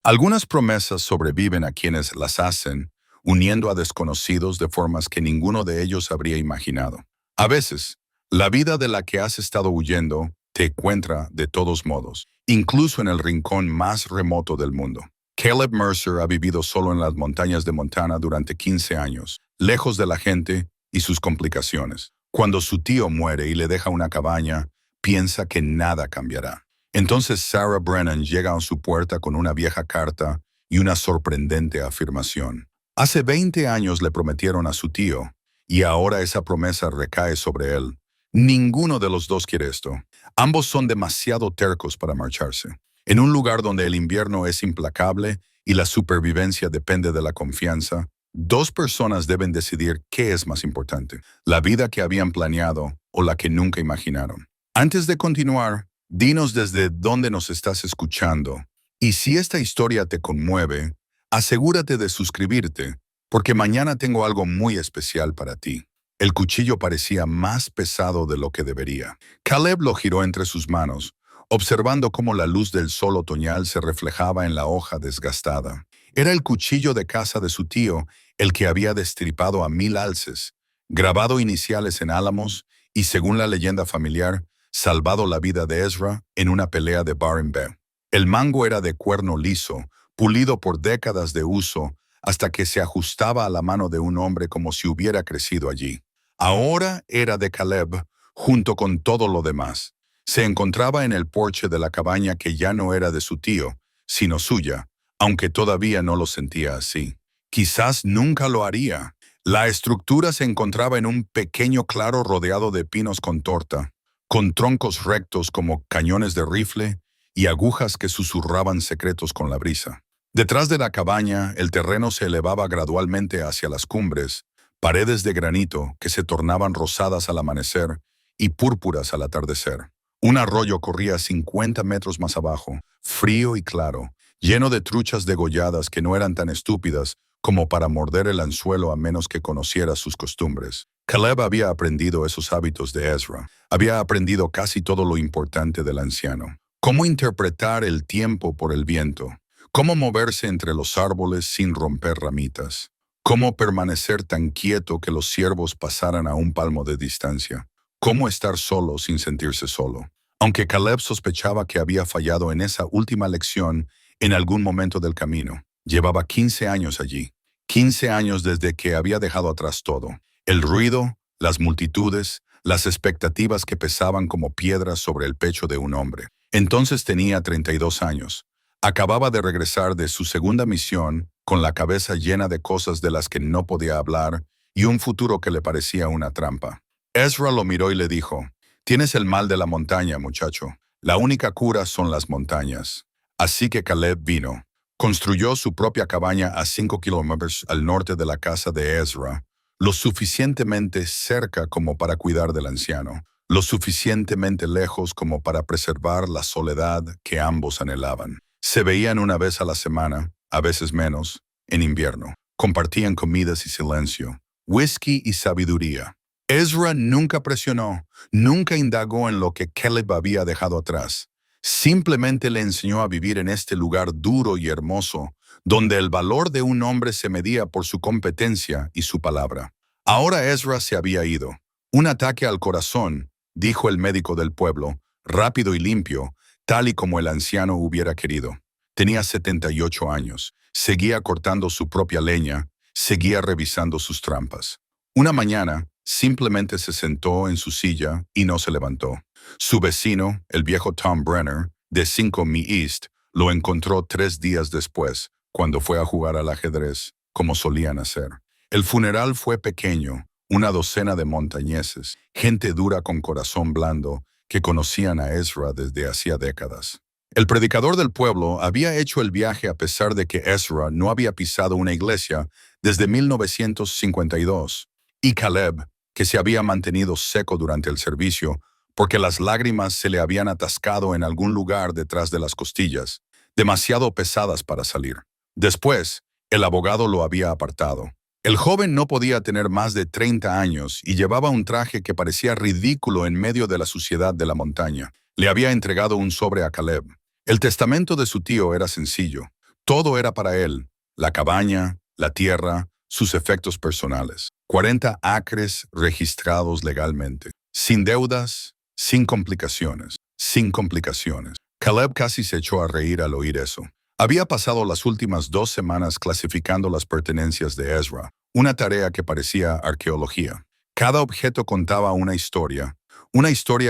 Algunas promesas sobreviven a quienes las hacen, uniendo a desconocidos de formas que ninguno de ellos habría imaginado. A veces, la vida de la que has estado huyendo te encuentra de todos modos, incluso en el rincón más remoto del mundo. Caleb Mercer ha vivido solo en las montañas de Montana durante 15 años, lejos de la gente y sus complicaciones. Cuando su tío muere y le deja una cabaña, piensa que nada cambiará. Entonces Sarah Brennan llega a su puerta con una vieja carta y una sorprendente afirmación. Hace 20 años le prometieron a su tío, y ahora esa promesa recae sobre él. Ninguno de los dos quiere esto. Ambos son demasiado tercos para marcharse. En un lugar donde el invierno es implacable y la supervivencia depende de la confianza, dos personas deben decidir qué es más importante, la vida que habían planeado o la que nunca imaginaron. Antes de continuar, dinos desde dónde nos estás escuchando. Y si esta historia te conmueve, asegúrate de suscribirte, porque mañana tengo algo muy especial para ti. El cuchillo parecía más pesado de lo que debería. Caleb lo giró entre sus manos, observando cómo la luz del sol otoñal se reflejaba en la hoja desgastada. Era el cuchillo de caza de su tío, el que había destripado a 1000 alces, grabado iniciales en álamos y, según la leyenda familiar, salvado la vida de Ezra en una pelea de Bar-en-Be. El mango era de cuerno liso, pulido por décadas de uso, hasta que se ajustaba a la mano de un hombre como si hubiera crecido allí. Ahora era de Caleb, junto con todo lo demás. Se encontraba en el porche de la cabaña que ya no era de su tío, sino suya, aunque todavía no lo sentía así. Quizás nunca lo haría. La estructura se encontraba en un pequeño claro rodeado de pinos con torta, con troncos rectos como cañones de rifle y agujas que susurraban secretos con la brisa. Detrás de la cabaña, el terreno se elevaba gradualmente hacia las cumbres, paredes de granito que se tornaban rosadas al amanecer y púrpuras al atardecer. Un arroyo corría 50 metros más abajo, frío y claro, lleno de truchas degolladas que no eran tan estúpidas como para morder el anzuelo a menos que conociera sus costumbres. Caleb había aprendido esos hábitos de Ezra. Había aprendido casi todo lo importante del anciano. Cómo interpretar el tiempo por el viento. Cómo moverse entre los árboles sin romper ramitas. Cómo permanecer tan quieto que los ciervos pasaran a un palmo de distancia. Cómo estar solo sin sentirse solo. Aunque Caleb sospechaba que había fallado en esa última lección en algún momento del camino, llevaba 15 años allí. 15 años desde que había dejado atrás todo. El ruido, las multitudes, las expectativas que pesaban como piedras sobre el pecho de un hombre. Entonces tenía 32 años. Acababa de regresar de su segunda misión con la cabeza llena de cosas de las que no podía hablar y un futuro que le parecía una trampa. Ezra lo miró y le dijo, «Tienes el mal de la montaña, muchacho. La única cura son las montañas». Así que Caleb vino. Construyó su propia cabaña a 5 kilómetros al norte de la casa de Ezra, lo suficientemente cerca como para cuidar del anciano, lo suficientemente lejos como para preservar la soledad que ambos anhelaban. Se veían una vez a la semana, a veces menos, en invierno. Compartían comidas y silencio, whisky y sabiduría. Ezra nunca presionó, nunca indagó en lo que Caleb había dejado atrás. Simplemente le enseñó a vivir en este lugar duro y hermoso, donde el valor de un hombre se medía por su competencia y su palabra. Ahora Ezra se había ido. Un ataque al corazón, dijo el médico del pueblo, rápido y limpio, tal y como el anciano hubiera querido. Tenía 78 años, seguía cortando su propia leña, seguía revisando sus trampas. Una mañana, simplemente se sentó en su silla y no se levantó. Su vecino, el viejo Tom Brenner, de 5 Mi East, lo encontró 3 días después, cuando fue a jugar al ajedrez, como solían hacer. El funeral fue pequeño, una docena de montañeses, gente dura con corazón blando, que conocían a Ezra desde hacía décadas. El predicador del pueblo había hecho el viaje a pesar de que Ezra no había pisado una iglesia desde 1952, y Caleb, que se había mantenido seco durante el servicio, porque las lágrimas se le habían atascado en algún lugar detrás de las costillas, demasiado pesadas para salir. Después, el abogado lo había apartado. El joven no podía tener más de 30 años y llevaba un traje que parecía ridículo en medio de la suciedad de la montaña. Le había entregado un sobre a Caleb. El testamento de su tío era sencillo. Todo era para él: la cabaña, la tierra, sus efectos personales. 40 acres registrados legalmente. Sin deudas, sin complicaciones. Sin complicaciones. Caleb casi se echó a reír al oír eso. Había pasado las últimas 2 semanas clasificando las pertenencias de Ezra, una tarea que parecía arqueología. Cada objeto contaba una historia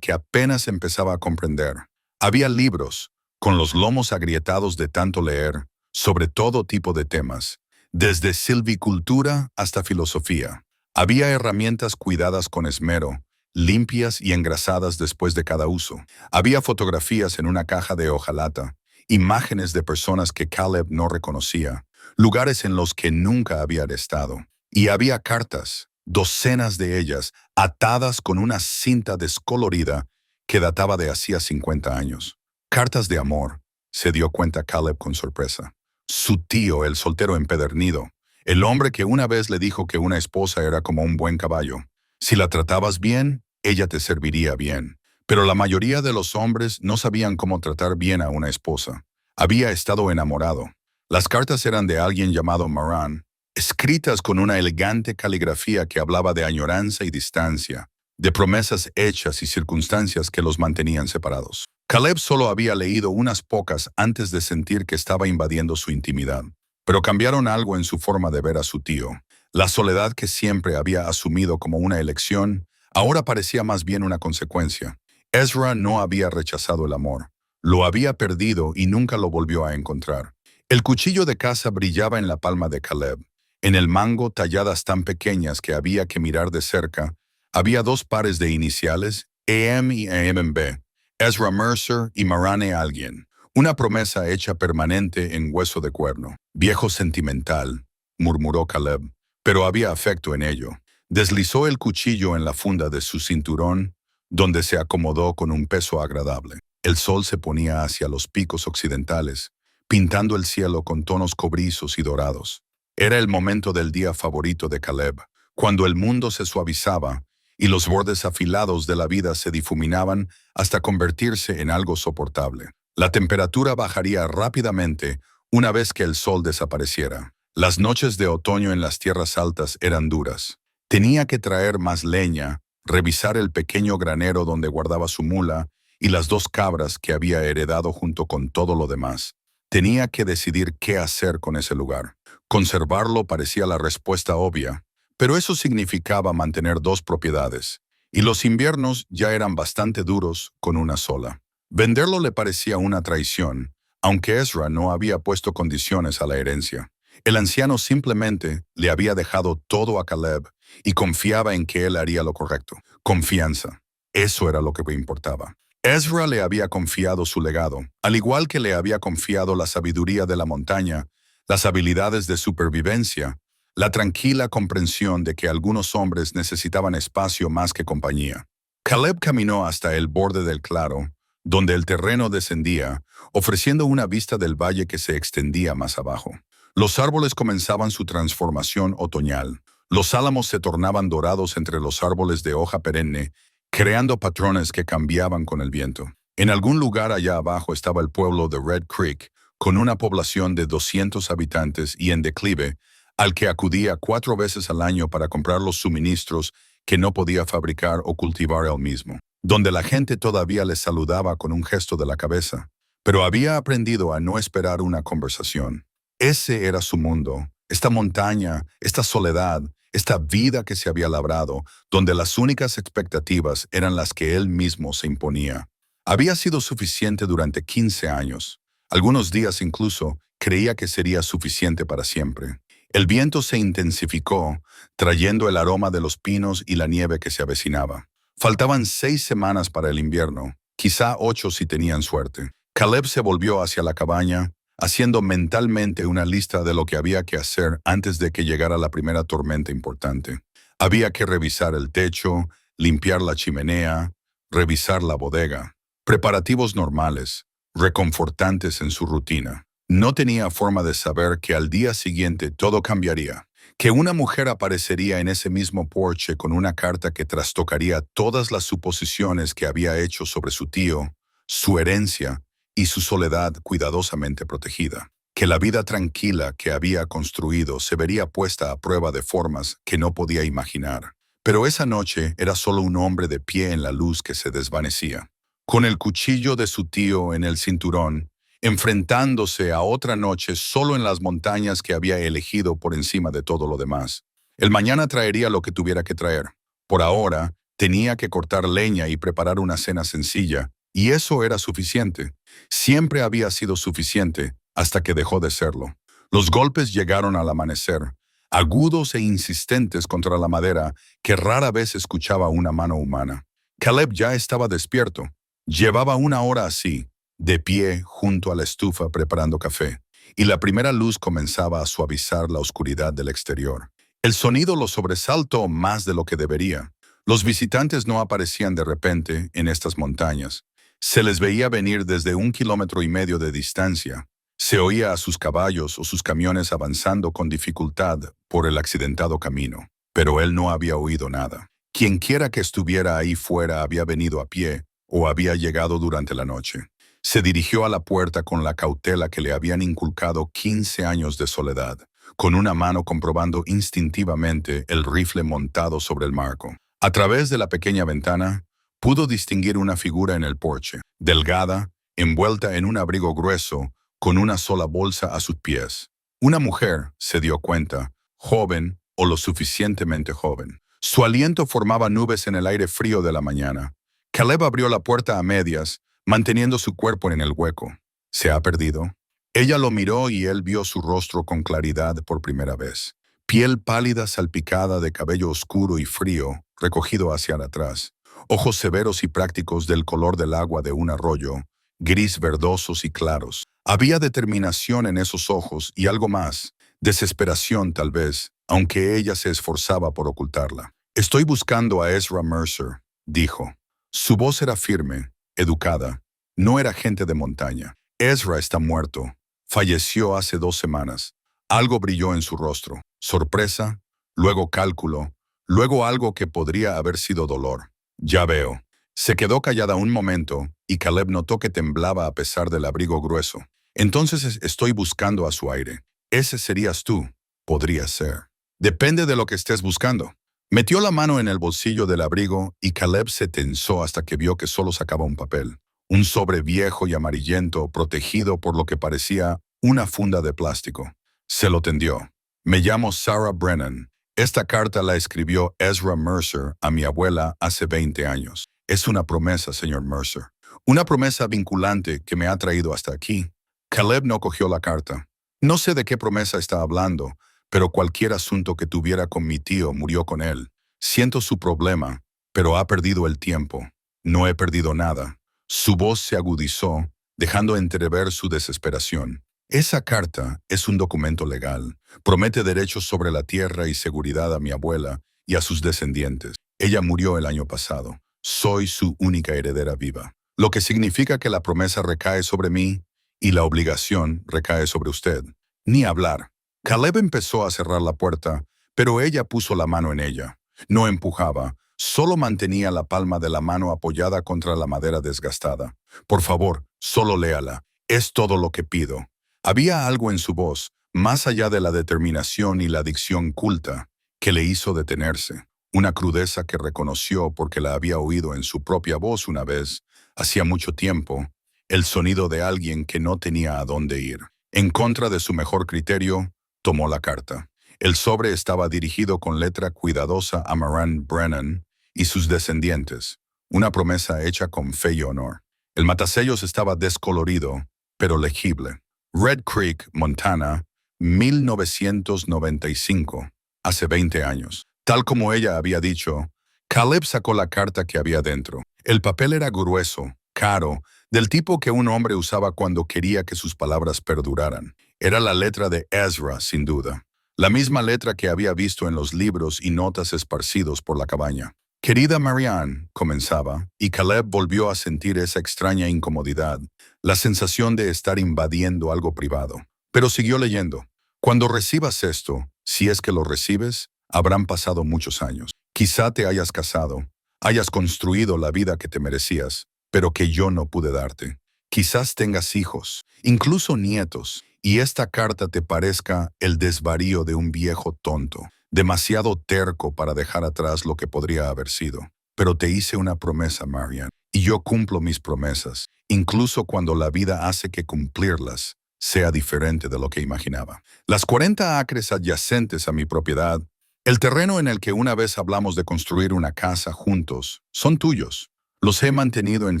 que apenas empezaba a comprender. Había libros, con los lomos agrietados de tanto leer, sobre todo tipo de temas, desde silvicultura hasta filosofía. Había herramientas cuidadas con esmero, limpias y engrasadas después de cada uso. Había fotografías en una caja de hojalata, imágenes de personas que Caleb no reconocía, lugares en los que nunca había estado. Y había cartas, docenas de ellas, atadas con una cinta descolorida que databa de hacía 50 años. Cartas de amor, se dio cuenta Caleb con sorpresa. Su tío, el soltero empedernido, el hombre que una vez le dijo que una esposa era como un buen caballo. Si la tratabas bien, ella te serviría bien. Pero la mayoría de los hombres no sabían cómo tratar bien a una esposa. Había estado enamorado. Las cartas eran de alguien llamado Moran, escritas con una elegante caligrafía que hablaba de añoranza y distancia, de promesas hechas y circunstancias que los mantenían separados. Caleb solo había leído unas pocas antes de sentir que estaba invadiendo su intimidad, pero cambiaron algo en su forma de ver a su tío. La soledad que siempre había asumido como una elección, ahora parecía más bien una consecuencia. Ezra no había rechazado el amor, lo había perdido y nunca lo volvió a encontrar. El cuchillo de caza brillaba en la palma de Caleb. En el mango, talladas tan pequeñas que había que mirar de cerca, había 2 pares de iniciales, AM y AMB, Ezra Mercer y Marane alguien. Una promesa hecha permanente en hueso de cuerno. Viejo sentimental, murmuró Caleb, pero había afecto en ello. Deslizó el cuchillo en la funda de su cinturón, donde se acomodó con un peso agradable. El sol se ponía hacia los picos occidentales, pintando el cielo con tonos cobrizos y dorados. Era el momento del día favorito de Caleb, cuando el mundo se suavizaba y los bordes afilados de la vida se difuminaban hasta convertirse en algo soportable. La temperatura bajaría rápidamente una vez que el sol desapareciera. Las noches de otoño en las tierras altas eran duras. Tenía que traer más leña, revisar el pequeño granero donde guardaba su mula y las 2 cabras que había heredado junto con todo lo demás. Tenía que decidir qué hacer con ese lugar. Conservarlo parecía la respuesta obvia, pero eso significaba mantener 2 propiedades, y los inviernos ya eran bastante duros con una sola. Venderlo le parecía una traición, aunque Ezra no había puesto condiciones a la herencia. El anciano simplemente le había dejado todo a Caleb y confiaba en que él haría lo correcto. Confianza. Eso era lo que me importaba. Ezra le había confiado su legado, al igual que le había confiado la sabiduría de la montaña, las habilidades de supervivencia, la tranquila comprensión de que algunos hombres necesitaban espacio más que compañía. Caleb caminó hasta el borde del claro, donde el terreno descendía, ofreciendo una vista del valle que se extendía más abajo. Los árboles comenzaban su transformación otoñal. Los álamos se tornaban dorados entre los árboles de hoja perenne, creando patrones que cambiaban con el viento. En algún lugar allá abajo estaba el pueblo de Red Creek, con una población de 200 habitantes y en declive, al que acudía 4 veces al año para comprar los suministros que no podía fabricar o cultivar él mismo, donde la gente todavía le saludaba con un gesto de la cabeza, pero había aprendido a no esperar una conversación. Ese era su mundo, esta montaña, esta soledad, esta vida que se había labrado, donde las únicas expectativas eran las que él mismo se imponía. Había sido suficiente durante 15 años. Algunos días incluso creía que sería suficiente para siempre. El viento se intensificó, trayendo el aroma de los pinos y la nieve que se avecinaba. Faltaban 6 semanas para el invierno, quizá 8 si tenían suerte. Caleb se volvió hacia la cabaña, haciendo mentalmente una lista de lo que había que hacer antes de que llegara la primera tormenta importante. Había que revisar el techo, limpiar la chimenea, revisar la bodega. Preparativos normales, reconfortantes en su rutina. No tenía forma de saber que al día siguiente todo cambiaría, que una mujer aparecería en ese mismo porche con una carta que trastocaría todas las suposiciones que había hecho sobre su tío, su herencia y su soledad cuidadosamente protegida. que la vida tranquila que había construido se vería puesta a prueba de formas que no podía imaginar. Pero esa noche era solo un hombre de pie en la luz que se desvanecía, con el cuchillo de su tío en el cinturón, enfrentándose a otra noche solo en las montañas que había elegido por encima de todo lo demás. El mañana traería lo que tuviera que traer. Por ahora, tenía que cortar leña y preparar una cena sencilla, y eso era suficiente. Siempre había sido suficiente, hasta que dejó de serlo. Los golpes llegaron al amanecer, agudos e insistentes contra la madera que rara vez escuchaba una mano humana. Caleb ya estaba despierto. Llevaba una hora así, de pie junto a la estufa preparando café, y la primera luz comenzaba a suavizar la oscuridad del exterior. El sonido lo sobresaltó más de lo que debería. Los visitantes no aparecían de repente en estas montañas. Se les veía venir desde 1,5 kilómetros de distancia. Se oía a sus caballos o sus camiones avanzando con dificultad por el accidentado camino. Pero él no había oído nada. Quienquiera que estuviera ahí fuera había venido a pie o había llegado durante la noche. Se dirigió a la puerta con la cautela que le habían inculcado 15 años de soledad, con una mano comprobando instintivamente el rifle montado sobre el marco. A través de la pequeña ventana, pudo distinguir una figura en el porche, delgada, envuelta en un abrigo grueso, con una sola bolsa a sus pies. Una mujer, se dio cuenta, joven o lo suficientemente joven. Su aliento formaba nubes en el aire frío de la mañana. Caleb abrió la puerta a medias, manteniendo su cuerpo en el hueco. ¿Se ha perdido? Ella lo miró y él vio su rostro con claridad por primera vez. Piel pálida salpicada de cabello oscuro y frío, recogido hacia atrás. Ojos severos y prácticos del color del agua de un arroyo, gris verdosos y claros. Había determinación en esos ojos y algo más, desesperación tal vez, aunque ella se esforzaba por ocultarla. «Estoy buscando a Ezra Mercer», dijo. Su voz era firme, educada. No era gente de montaña. «Ezra está muerto. Falleció hace 2 semanas». Algo brilló en su rostro. Sorpresa, luego cálculo, luego algo que podría haber sido dolor. «Ya veo». Se quedó callada un momento y Caleb notó que temblaba a pesar del abrigo grueso. «Entonces estoy buscando a su aire. Ese serías tú. Podría ser. Depende de lo que estés buscando». Metió la mano en el bolsillo del abrigo y Caleb se tensó hasta que vio que solo sacaba un papel. Un sobre viejo y amarillento protegido por lo que parecía una funda de plástico. Se lo tendió. «Me llamo Sarah Brennan. Esta carta la escribió Ezra Mercer a mi abuela hace 20 años. Es una promesa, señor Mercer. Una promesa vinculante que me ha traído hasta aquí». Caleb no cogió la carta. «No sé de qué promesa está hablando, pero cualquier asunto que tuviera con mi tío murió con él. Siento su problema, pero ha perdido el tiempo. No he perdido nada». Su voz se agudizó, dejando entrever su desesperación. «Esa carta es un documento legal. Promete derechos sobre la tierra y seguridad a mi abuela y a sus descendientes. Ella murió el año pasado. Soy su única heredera viva. Lo que significa que la promesa recae sobre mí y la obligación recae sobre usted». Ni hablar. Caleb empezó a cerrar la puerta, pero ella puso la mano en ella. No empujaba, solo mantenía la palma de la mano apoyada contra la madera desgastada. «Por favor, solo léala. Es todo lo que pido». Había algo en su voz, más allá de la determinación y la dicción culta, que le hizo detenerse. Una crudeza que reconoció porque la había oído en su propia voz una vez, hacía mucho tiempo, el sonido de alguien que no tenía a dónde ir. En contra de su mejor criterio, tomó la carta. El sobre estaba dirigido con letra cuidadosa a Moran Brennan y sus descendientes, una promesa hecha con fe y honor. El matasellos estaba descolorido, pero legible. Red Creek, Montana, 1995, hace 20 años. Tal como ella había dicho, Caleb sacó la carta que había dentro. El papel era grueso, caro, del tipo que un hombre usaba cuando quería que sus palabras perduraran. Era la letra de Ezra, sin duda. La misma letra que había visto en los libros y notas esparcidos por la cabaña. «Querida Marianne», comenzaba, y Caleb volvió a sentir esa extraña incomodidad, la sensación de estar invadiendo algo privado. Pero siguió leyendo. «Cuando recibas esto, si es que lo recibes, habrán pasado muchos años. Quizá te hayas casado, hayas construido la vida que te merecías, pero que yo no pude darte. Quizás tengas hijos, incluso nietos, y esta carta te parezca el desvarío de un viejo tonto, demasiado terco para dejar atrás lo que podría haber sido. Pero te hice una promesa, Marian, y yo cumplo mis promesas, incluso cuando la vida hace que cumplirlas sea diferente de lo que imaginaba. Las 40 acres adyacentes a mi propiedad, el terreno en el que una vez hablamos de construir una casa juntos, son tuyos. Los he mantenido en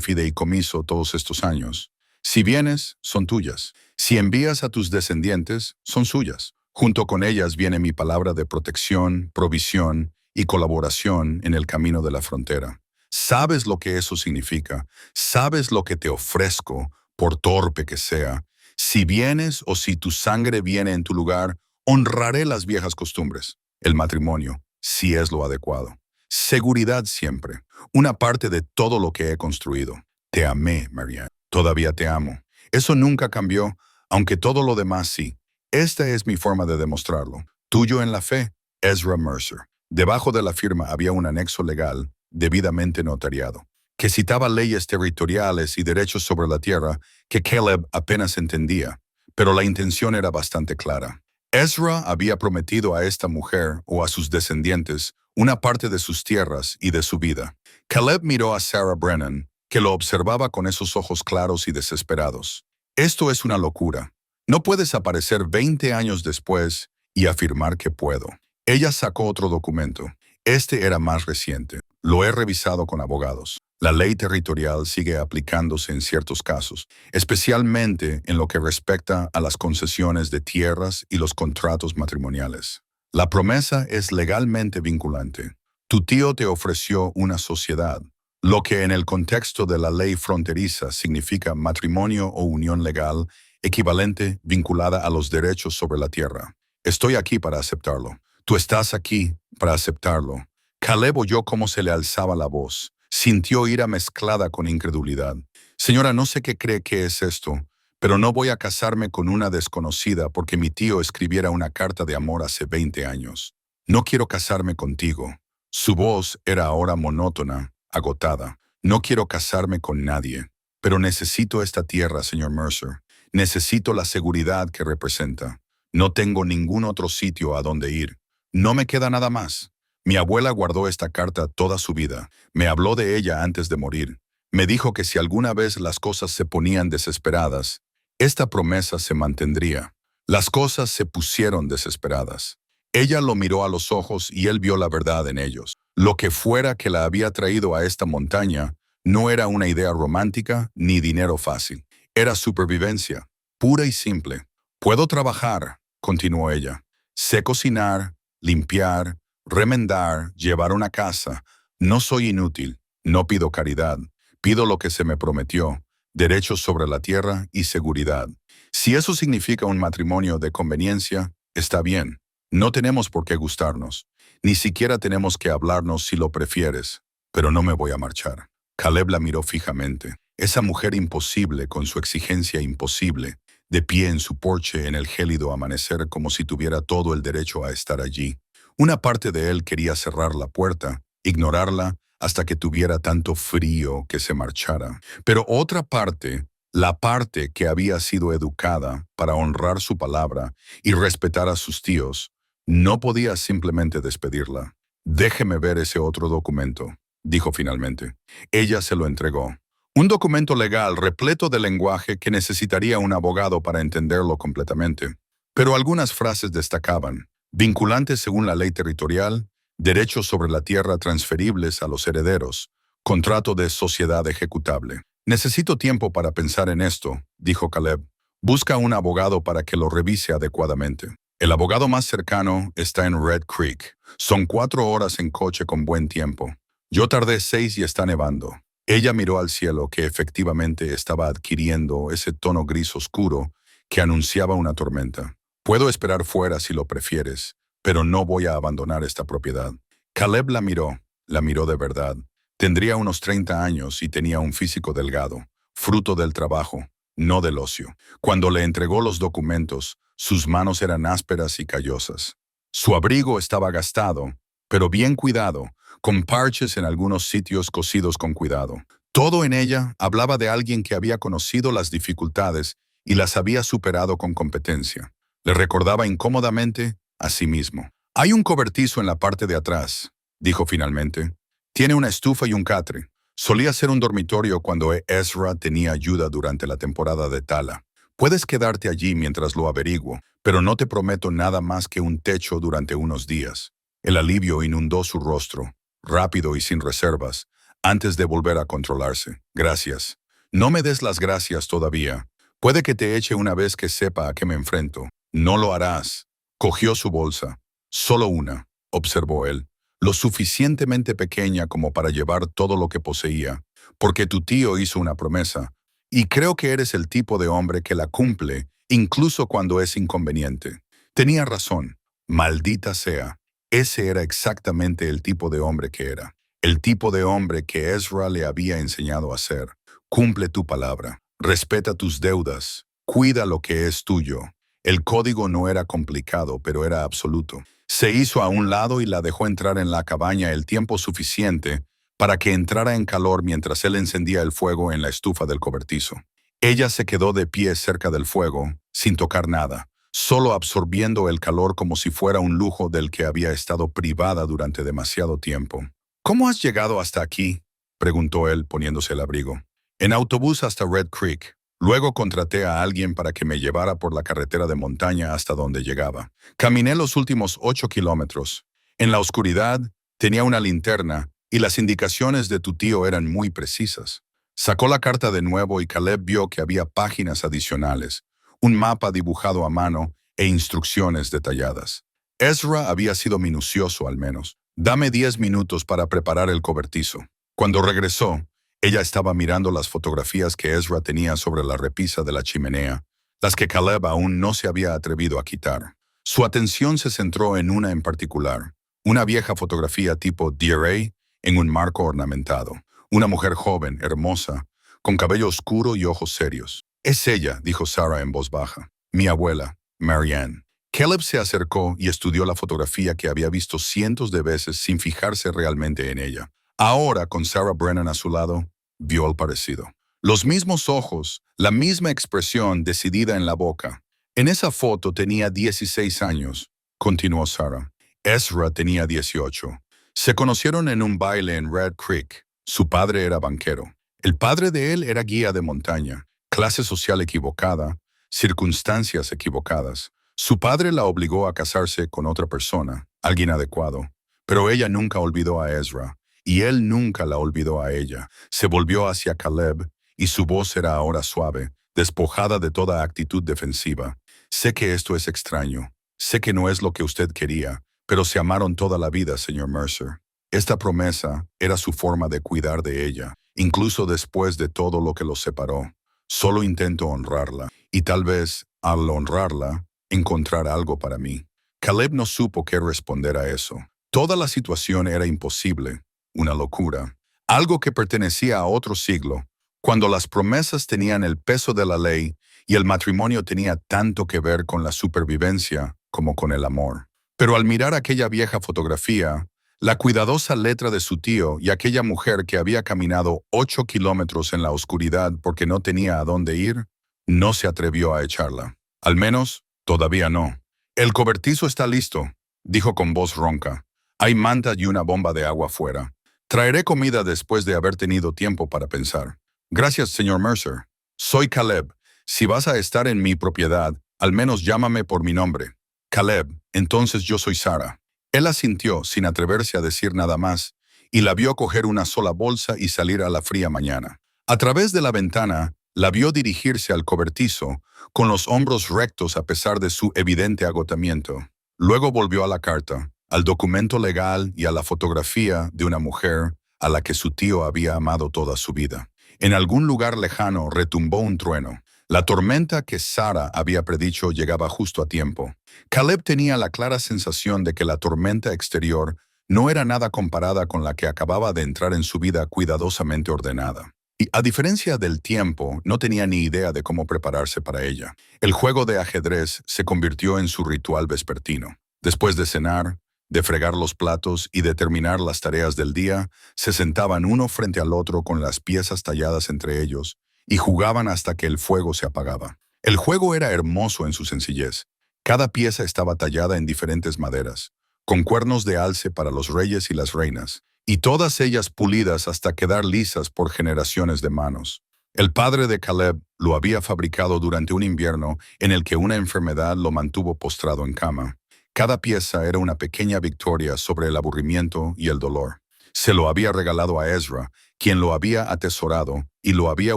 fideicomiso todos estos años. Si vienes, son tuyas. Si envías a tus descendientes, son suyas. Junto con ellas viene mi palabra de protección, provisión y colaboración en el camino de la frontera. Sabes lo que eso significa. Sabes lo que te ofrezco, por torpe que sea. Si vienes o si tu sangre viene en tu lugar, honraré las viejas costumbres. El matrimonio, si es lo adecuado. Seguridad siempre. Una parte de todo lo que he construido. Te amé, Marianne. Todavía te amo. Eso nunca cambió, aunque todo lo demás sí. Esta es mi forma de demostrarlo. Tuyo en la fe, Ezra Mercer. Debajo de la firma había un anexo legal, debidamente notariado, que citaba leyes territoriales y derechos sobre la tierra que Caleb apenas entendía, pero la intención era bastante clara. Ezra había prometido a esta mujer o a sus descendientes una parte de sus tierras y de su vida. Caleb miró a Sarah Brennan, que lo observaba con esos ojos claros y desesperados. Esto es una locura. No puedes aparecer 20 años después y afirmar que puedo. Ella sacó otro documento. Este era más reciente. Lo he revisado con abogados. La ley territorial sigue aplicándose en ciertos casos, especialmente en lo que respecta a las concesiones de tierras y los contratos matrimoniales. La promesa es legalmente vinculante. Tu tío te ofreció una sociedad, lo que en el contexto de la ley fronteriza significa matrimonio o unión legal equivalente vinculada a los derechos sobre la tierra. Estoy aquí para aceptarlo. Tú estás aquí para aceptarlo. Caleb oyó cómo se le alzaba la voz. Sintió ira mezclada con incredulidad. Señora, no sé qué cree que es esto, pero no voy a casarme con una desconocida porque mi tío escribiera una carta de amor hace 20 años. No quiero casarme contigo. Su voz era ahora monótona, agotada. No quiero casarme con nadie, pero necesito esta tierra, señor Mercer. Necesito la seguridad que representa. No tengo ningún otro sitio a donde ir. No me queda nada más. Mi abuela guardó esta carta toda su vida. Me habló de ella antes de morir. Me dijo que si alguna vez las cosas se ponían desesperadas, esta promesa se mantendría. Las cosas se pusieron desesperadas. Ella lo miró a los ojos y él vio la verdad en ellos. Lo que fuera que la había traído a esta montaña no era una idea romántica ni dinero fácil. Era supervivencia, pura y simple. Puedo trabajar, continuó ella. Sé cocinar, limpiar, remendar, llevar una casa. No soy inútil, no pido caridad. Pido lo que se me prometió, derechos sobre la tierra y seguridad. Si eso significa un matrimonio de conveniencia, está bien. No tenemos por qué gustarnos. Ni siquiera tenemos que hablarnos si lo prefieres. Pero no me voy a marchar. Caleb la miró fijamente. Esa mujer imposible con su exigencia imposible, de pie en su porche en el gélido amanecer como si tuviera todo el derecho a estar allí. Una parte de él quería cerrar la puerta, ignorarla, hasta que tuviera tanto frío que se marchara. Pero otra parte, la parte que había sido educada para honrar su palabra y respetar a sus tíos, no podía simplemente despedirla. Déjeme ver ese otro documento, dijo finalmente. Ella se lo entregó. Un documento legal repleto de lenguaje que necesitaría un abogado para entenderlo completamente. Pero algunas frases destacaban: vinculantes según la ley territorial, derechos sobre la tierra transferibles a los herederos, contrato de sociedad ejecutable. Necesito tiempo para pensar en esto, dijo Caleb. Busca un abogado para que lo revise adecuadamente. El abogado más cercano está en Red Creek. Son 4 horas en coche con buen tiempo. Yo tardé 6 y está nevando. Ella miró al cielo, que efectivamente estaba adquiriendo ese tono gris oscuro que anunciaba una tormenta. Puedo esperar fuera si lo prefieres, pero no voy a abandonar esta propiedad. Caleb la miró de verdad. Tendría unos 30 años y tenía un físico delgado, fruto del trabajo, no del ocio. Cuando le entregó los documentos, sus manos eran ásperas y callosas. Su abrigo estaba gastado, pero bien cuidado, con parches en algunos sitios cosidos con cuidado. Todo en ella hablaba de alguien que había conocido las dificultades y las había superado con competencia. Le recordaba incómodamente a sí mismo. «Hay un cobertizo en la parte de atrás», dijo finalmente. «Tiene una estufa y un catre. Solía ser un dormitorio cuando Ezra tenía ayuda durante la temporada de tala. Puedes quedarte allí mientras lo averiguo, pero no te prometo nada más que un techo durante unos días». El alivio inundó su rostro, rápido y sin reservas, antes de volver a controlarse. «Gracias. No me des las gracias todavía. Puede que te eche una vez que sepa a qué me enfrento». «No lo harás». Cogió su bolsa. «Solo una», observó él, «lo suficientemente pequeña como para llevar todo lo que poseía, porque tu tío hizo una promesa, y creo que eres el tipo de hombre que la cumple, incluso cuando es inconveniente». Tenía razón. Maldita sea. Ese era exactamente el tipo de hombre que era. El tipo de hombre que Ezra le había enseñado a ser. Cumple tu palabra. Respeta tus deudas. Cuida lo que es tuyo. El código no era complicado, pero era absoluto. Se hizo a un lado y la dejó entrar en la cabaña el tiempo suficiente para que entrara en calor mientras él encendía el fuego en la estufa del cobertizo. Ella se quedó de pie cerca del fuego, sin tocar nada, solo absorbiendo el calor como si fuera un lujo del que había estado privada durante demasiado tiempo. «¿Cómo has llegado hasta aquí?», preguntó él poniéndose el abrigo. «En autobús hasta Red Creek. Luego contraté a alguien para que me llevara por la carretera de montaña hasta donde llegaba. Caminé los últimos 8 kilómetros. En la oscuridad, tenía una linterna y las indicaciones de tu tío eran muy precisas». Sacó la carta de nuevo y Caleb vio que había páginas adicionales, un mapa dibujado a mano e instrucciones detalladas. Ezra había sido minucioso al menos. «Dame 10 minutos para preparar el cobertizo». Cuando regresó, ella estaba mirando las fotografías que Ezra tenía sobre la repisa de la chimenea, las que Caleb aún no se había atrevido a quitar. Su atención se centró en una en particular, una vieja fotografía tipo Dear en un marco ornamentado. Una mujer joven, hermosa, con cabello oscuro y ojos serios. «Es ella», dijo Sarah en voz baja. «Mi abuela, Marianne». Caleb se acercó y estudió la fotografía que había visto cientos de veces sin fijarse realmente en ella. Ahora, con Sarah Brennan a su lado, vio el parecido. Los mismos ojos, la misma expresión decidida en la boca. «En esa foto tenía 16 años», continuó Sarah. «Ezra tenía 18. Se conocieron en un baile en Red Creek. Su padre era banquero. El padre de él era guía de montaña. Clase social equivocada, circunstancias equivocadas. Su padre la obligó a casarse con otra persona, alguien adecuado. Pero ella nunca olvidó a Ezra. Y él nunca la olvidó a ella. Se volvió hacia Caleb, y su voz era ahora suave, despojada de toda actitud defensiva. «Sé que esto es extraño. Sé que no es lo que usted quería, pero se amaron toda la vida, señor Mercer. Esta promesa era su forma de cuidar de ella, incluso después de todo lo que los separó. Solo intento honrarla, y tal vez, al honrarla, encontrar algo para mí». Caleb no supo qué responder a eso. Toda la situación era imposible. Una locura, algo que pertenecía a otro siglo, cuando las promesas tenían el peso de la ley y el matrimonio tenía tanto que ver con la supervivencia como con el amor. Pero al mirar aquella vieja fotografía, la cuidadosa letra de su tío y aquella mujer que había caminado 8 kilómetros en la oscuridad porque no tenía a dónde ir, no se atrevió a echarla. Al menos, todavía no. «El cobertizo está listo», dijo con voz ronca. «Hay manta y una bomba de agua fuera. Traeré comida después de haber tenido tiempo para pensar». «Gracias, señor Mercer. Soy Caleb. Si vas a estar en mi propiedad, al menos llámame por mi nombre». «Caleb, entonces yo soy Sarah». Él asintió sin atreverse a decir nada más, y la vio coger una sola bolsa y salir a la fría mañana. A través de la ventana, la vio dirigirse al cobertizo, con los hombros rectos a pesar de su evidente agotamiento. Luego volvió a la carta, al documento legal y a la fotografía de una mujer a la que su tío había amado toda su vida. En algún lugar lejano retumbó un trueno. La tormenta que Sarah había predicho llegaba justo a tiempo. Caleb tenía la clara sensación de que la tormenta exterior no era nada comparada con la que acababa de entrar en su vida cuidadosamente ordenada. Y a diferencia del tiempo, no tenía ni idea de cómo prepararse para ella. El juego de ajedrez se convirtió en su ritual vespertino. Después de cenar, de fregar los platos y de terminar las tareas del día, se sentaban uno frente al otro con las piezas talladas entre ellos y jugaban hasta que el fuego se apagaba. El juego era hermoso en su sencillez. Cada pieza estaba tallada en diferentes maderas, con cuernos de alce para los reyes y las reinas, y todas ellas pulidas hasta quedar lisas por generaciones de manos. El padre de Caleb lo había fabricado durante un invierno en el que una enfermedad lo mantuvo postrado en cama. Cada pieza era una pequeña victoria sobre el aburrimiento y el dolor. Se lo había regalado a Ezra, quien lo había atesorado y lo había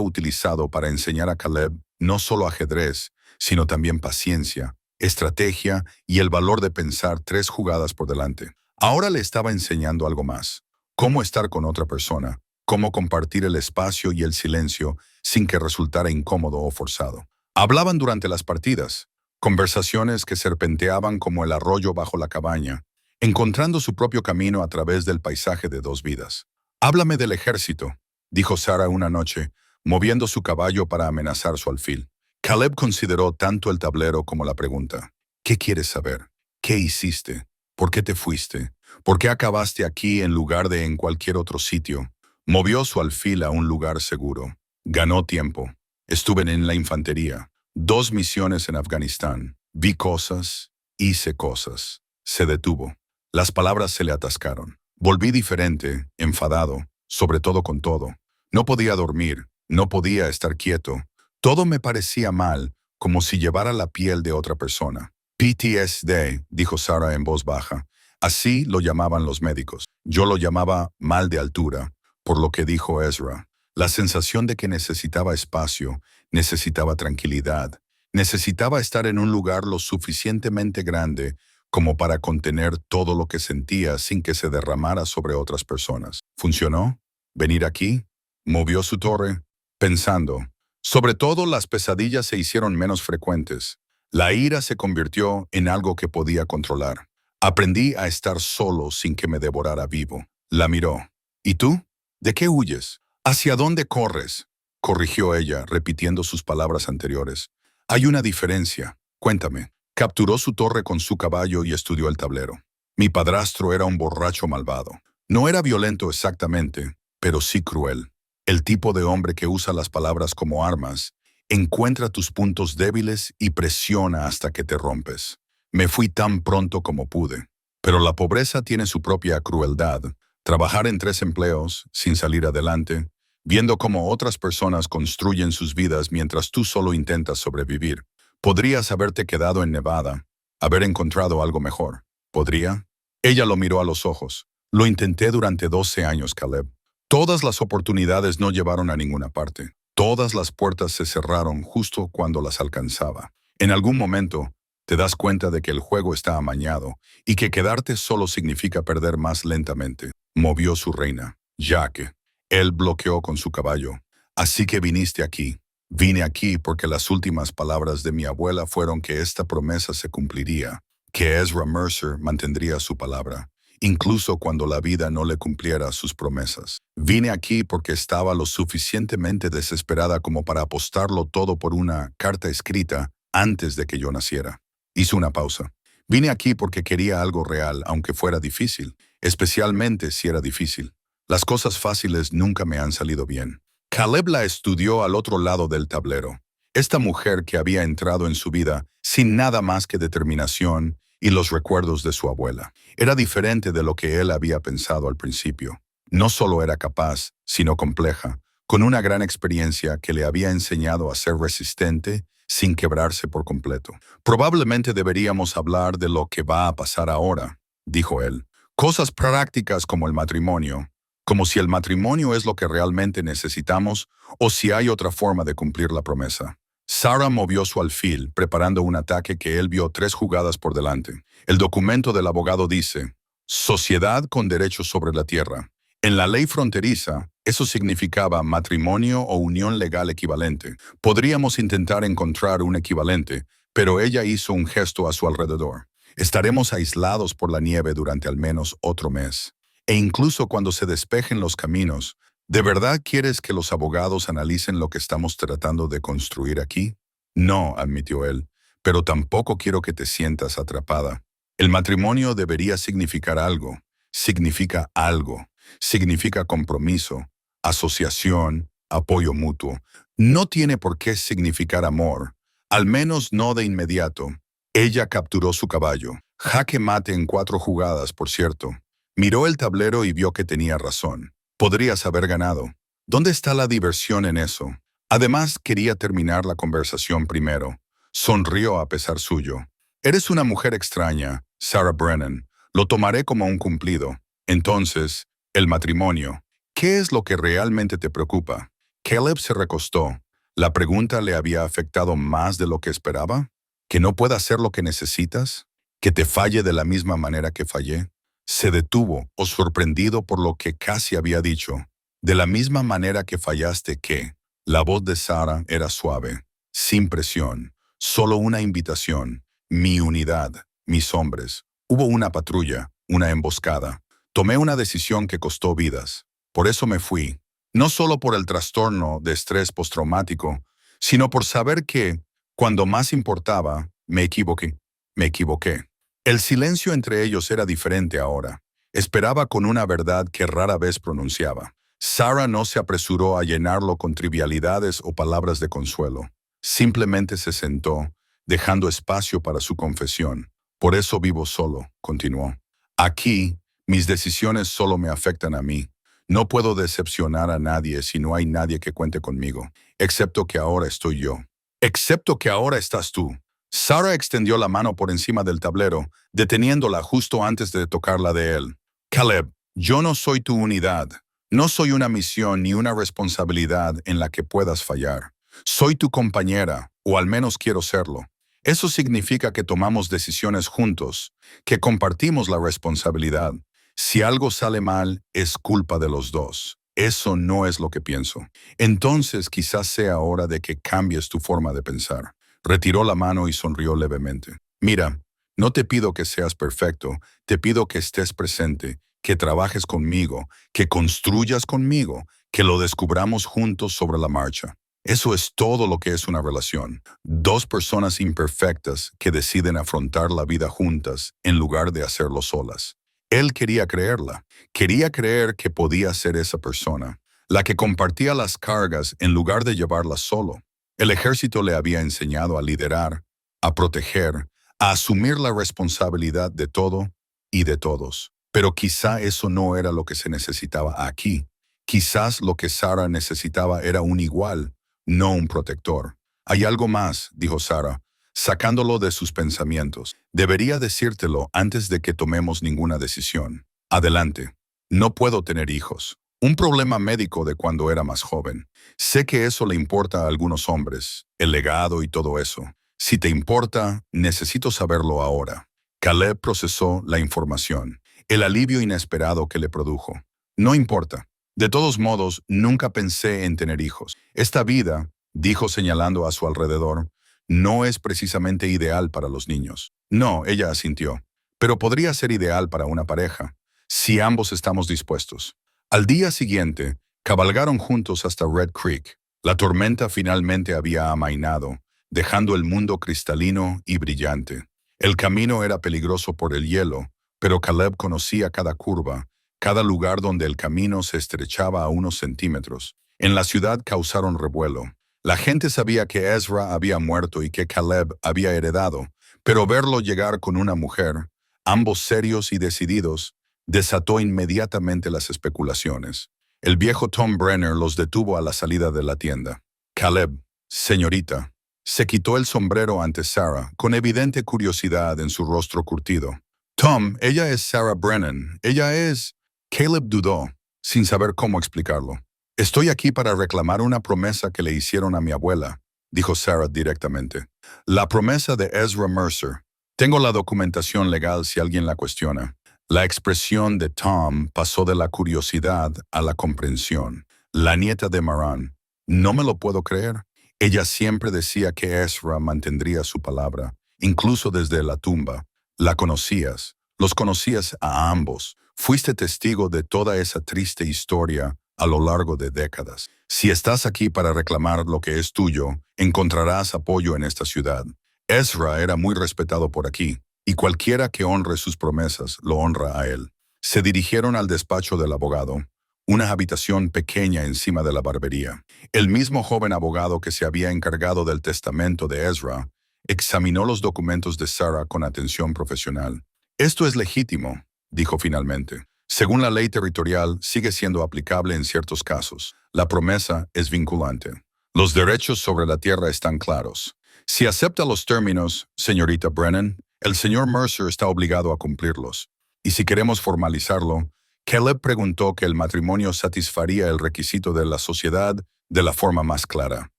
utilizado para enseñar a Caleb no solo ajedrez, sino también paciencia, estrategia y el valor de pensar 3 jugadas por delante. Ahora le estaba enseñando algo más: cómo estar con otra persona, cómo compartir el espacio y el silencio sin que resultara incómodo o forzado. Hablaban durante las partidas, conversaciones que serpenteaban como el arroyo bajo la cabaña, encontrando su propio camino a través del paisaje de 2 vidas. «Háblame del ejército», dijo Sarah una noche, moviendo su caballo para amenazar su alfil. Caleb consideró tanto el tablero como la pregunta. «¿Qué quieres saber? ¿Qué hiciste? ¿Por qué te fuiste? ¿Por qué acabaste aquí en lugar de en cualquier otro sitio?» Movió su alfil a un lugar seguro. Ganó tiempo. Estuve en la infantería. 2 misiones en Afganistán. Vi cosas, hice cosas. Se detuvo. Las palabras se le atascaron. Volví diferente, enfadado, sobre todo con todo. No podía dormir, no podía estar quieto. Todo me parecía mal, como si llevara la piel de otra persona. PTSD, dijo Sarah en voz baja. Así lo llamaban los médicos. Yo lo llamaba mal de altura, por lo que dijo Ezra. La sensación de que necesitaba espacio, necesitaba tranquilidad, necesitaba estar en un lugar lo suficientemente grande como para contener todo lo que sentía sin que se derramara sobre otras personas. ¿Funcionó? ¿Venir aquí? Movió su torre, pensando. Sobre todo las pesadillas se hicieron menos frecuentes. La ira se convirtió en algo que podía controlar. Aprendí a estar solo sin que me devorara vivo. La miró. ¿Y tú? ¿De qué huyes? ¿Hacia dónde corres?, corrigió ella, repitiendo sus palabras anteriores. Hay una diferencia. Cuéntame. Capturó su torre con su caballo y estudió el tablero. Mi padrastro era un borracho malvado. No era violento exactamente, pero sí cruel. El tipo de hombre que usa las palabras como armas, encuentra tus puntos débiles y presiona hasta que te rompes. Me fui tan pronto como pude. Pero la pobreza tiene su propia crueldad. Trabajar en 3 empleos, sin salir adelante, viendo cómo otras personas construyen sus vidas mientras tú solo intentas sobrevivir. Podrías haberte quedado en Nevada, haber encontrado algo mejor. ¿Podría? Ella lo miró a los ojos. Lo intenté durante 12 años, Caleb. Todas las oportunidades no llevaron a ninguna parte. Todas las puertas se cerraron justo cuando las alcanzaba. En algún momento, te das cuenta de que el juego está amañado y que quedarte solo significa perder más lentamente. Movió su reina. Jack. Él bloqueó con su caballo. Así que viniste aquí. Vine aquí porque las últimas palabras de mi abuela fueron que esta promesa se cumpliría, que Ezra Mercer mantendría su palabra, incluso cuando la vida no le cumpliera sus promesas. Vine aquí porque estaba lo suficientemente desesperada como para apostarlo todo por una carta escrita antes de que yo naciera. Hizo una pausa. Vine aquí porque quería algo real, aunque fuera difícil, especialmente si era difícil. Las cosas fáciles nunca me han salido bien. Caleb la estudió al otro lado del tablero. Esta mujer que había entrado en su vida sin nada más que determinación y los recuerdos de su abuela. Era diferente de lo que él había pensado al principio. No solo era capaz, sino compleja, con una gran experiencia que le había enseñado a ser resistente sin quebrarse por completo. Probablemente deberíamos hablar de lo que va a pasar ahora, dijo él. Cosas prácticas como el matrimonio, como si el matrimonio es lo que realmente necesitamos o si hay otra forma de cumplir la promesa. Sarah movió su alfil, preparando un ataque que él vio 3 jugadas por delante. El documento del abogado dice, sociedad con derechos sobre la tierra. En la ley fronteriza, eso significaba matrimonio o unión legal equivalente. Podríamos intentar encontrar un equivalente, pero ella hizo un gesto a su alrededor. Estaremos aislados por la nieve durante al menos otro mes. E incluso cuando se despejen los caminos, ¿de verdad quieres que los abogados analicen lo que estamos tratando de construir aquí? No, admitió él, pero tampoco quiero que te sientas atrapada. El matrimonio debería significar algo. Significa algo. Significa compromiso, asociación, apoyo mutuo. No tiene por qué significar amor. Al menos no de inmediato. Ella capturó su caballo. Jaque mate en 4 jugadas, por cierto. Miró el tablero y vio que tenía razón. Podrías haber ganado. ¿Dónde está la diversión en eso? Además, quería terminar la conversación primero. Sonrió a pesar suyo. Eres una mujer extraña, Sarah Brennan. Lo tomaré como un cumplido. Entonces, el matrimonio. ¿Qué es lo que realmente te preocupa? Caleb se recostó. ¿La pregunta le había afectado más de lo que esperaba? ¿Que no pueda hacer lo que necesitas? ¿Que te falle de la misma manera que fallé? Se detuvo, o sorprendido por lo que casi había dicho. De la misma manera que fallaste que. La voz de Sarah era suave, sin presión, solo una invitación. Mi unidad, mis hombres. Hubo una patrulla, una emboscada. Tomé una decisión que costó vidas. Por eso me fui. No solo por el trastorno de estrés postraumático, sino por saber que, cuando más importaba, me equivoqué. Me equivoqué. El silencio entre ellos era diferente ahora. Esperaba con una verdad que rara vez pronunciaba. Sarah no se apresuró a llenarlo con trivialidades o palabras de consuelo. Simplemente se sentó, dejando espacio para su confesión. Por eso vivo solo, continuó. Aquí, mis decisiones solo me afectan a mí. No puedo decepcionar a nadie si no hay nadie que cuente conmigo, excepto que ahora estoy yo. Excepto que ahora estás tú. Sarah extendió la mano por encima del tablero, deteniéndola justo antes de tocarla de él. Caleb, yo no soy tu unidad. No soy una misión ni una responsabilidad en la que puedas fallar. Soy tu compañera, o al menos quiero serlo. Eso significa que tomamos decisiones juntos, que compartimos la responsabilidad. Si algo sale mal, es culpa de los dos. Eso no es lo que pienso. Entonces quizás sea hora de que cambies tu forma de pensar. Retiró la mano y sonrió levemente. Mira, no te pido que seas perfecto, te pido que estés presente, que trabajes conmigo, que construyas conmigo, que lo descubramos juntos sobre la marcha. Eso es todo lo que es una relación. 2 personas imperfectas que deciden afrontar la vida juntas en lugar de hacerlo solas. Él quería creerla. Quería creer que podía ser esa persona, la que compartía las cargas en lugar de llevarlas solo. El ejército le había enseñado a liderar, a proteger, a asumir la responsabilidad de todo y de todos. Pero quizá eso no era lo que se necesitaba aquí. Quizás lo que Sarah necesitaba era un igual, no un protector. Hay algo más, dijo Sarah, sacándolo de sus pensamientos. Debería decírtelo antes de que tomemos ninguna decisión. Adelante. No puedo tener hijos. Un problema médico de cuando era más joven. Sé que eso le importa a algunos hombres, el legado y todo eso. Si te importa, necesito saberlo ahora. Caleb procesó la información, el alivio inesperado que le produjo. No importa. De todos modos, nunca pensé en tener hijos. Esta vida, dijo señalando a su alrededor, no es precisamente ideal para los niños. No, ella asintió. Pero podría ser ideal para una pareja, si ambos estamos dispuestos. Al día siguiente, cabalgaron juntos hasta Red Creek. La tormenta finalmente había amainado, dejando el mundo cristalino y brillante. El camino era peligroso por el hielo, pero Caleb conocía cada curva, cada lugar donde el camino se estrechaba a unos centímetros. En la ciudad causaron revuelo. La gente sabía que Ezra había muerto y que Caleb había heredado, pero verlo llegar con una mujer, ambos serios y decididos, desató inmediatamente las especulaciones. El viejo Tom Brenner los detuvo a la salida de la tienda. Caleb, señorita, se quitó el sombrero ante Sarah, con evidente curiosidad en su rostro curtido. Tom, ella es Sarah Brennan. Ella es... Caleb dudó, sin saber cómo explicarlo. Estoy aquí para reclamar una promesa que le hicieron a mi abuela, dijo Sarah directamente. La promesa de Ezra Mercer. Tengo la documentación legal si alguien la cuestiona. La expresión de Tom pasó de la curiosidad a la comprensión. La nieta de Maran. No me lo puedo creer. Ella siempre decía que Ezra mantendría su palabra, incluso desde la tumba. La conocías. Los conocías a ambos. Fuiste testigo de toda esa triste historia a lo largo de décadas. Si estás aquí para reclamar lo que es tuyo, encontrarás apoyo en esta ciudad. Ezra era muy respetado por aquí, y cualquiera que honre sus promesas lo honra a él. Se dirigieron al despacho del abogado, una habitación pequeña encima de la barbería. El mismo joven abogado que se había encargado del testamento de Ezra examinó los documentos de Sarah con atención profesional. Esto es legítimo, dijo finalmente. Según la ley territorial, sigue siendo aplicable en ciertos casos. La promesa es vinculante. Los derechos sobre la tierra están claros. Si acepta los términos, señorita Brennan, el señor Mercer está obligado a cumplirlos. Y si queremos formalizarlo, Caleb preguntó que el matrimonio satisfaría el requisito de la sociedad de la forma más clara.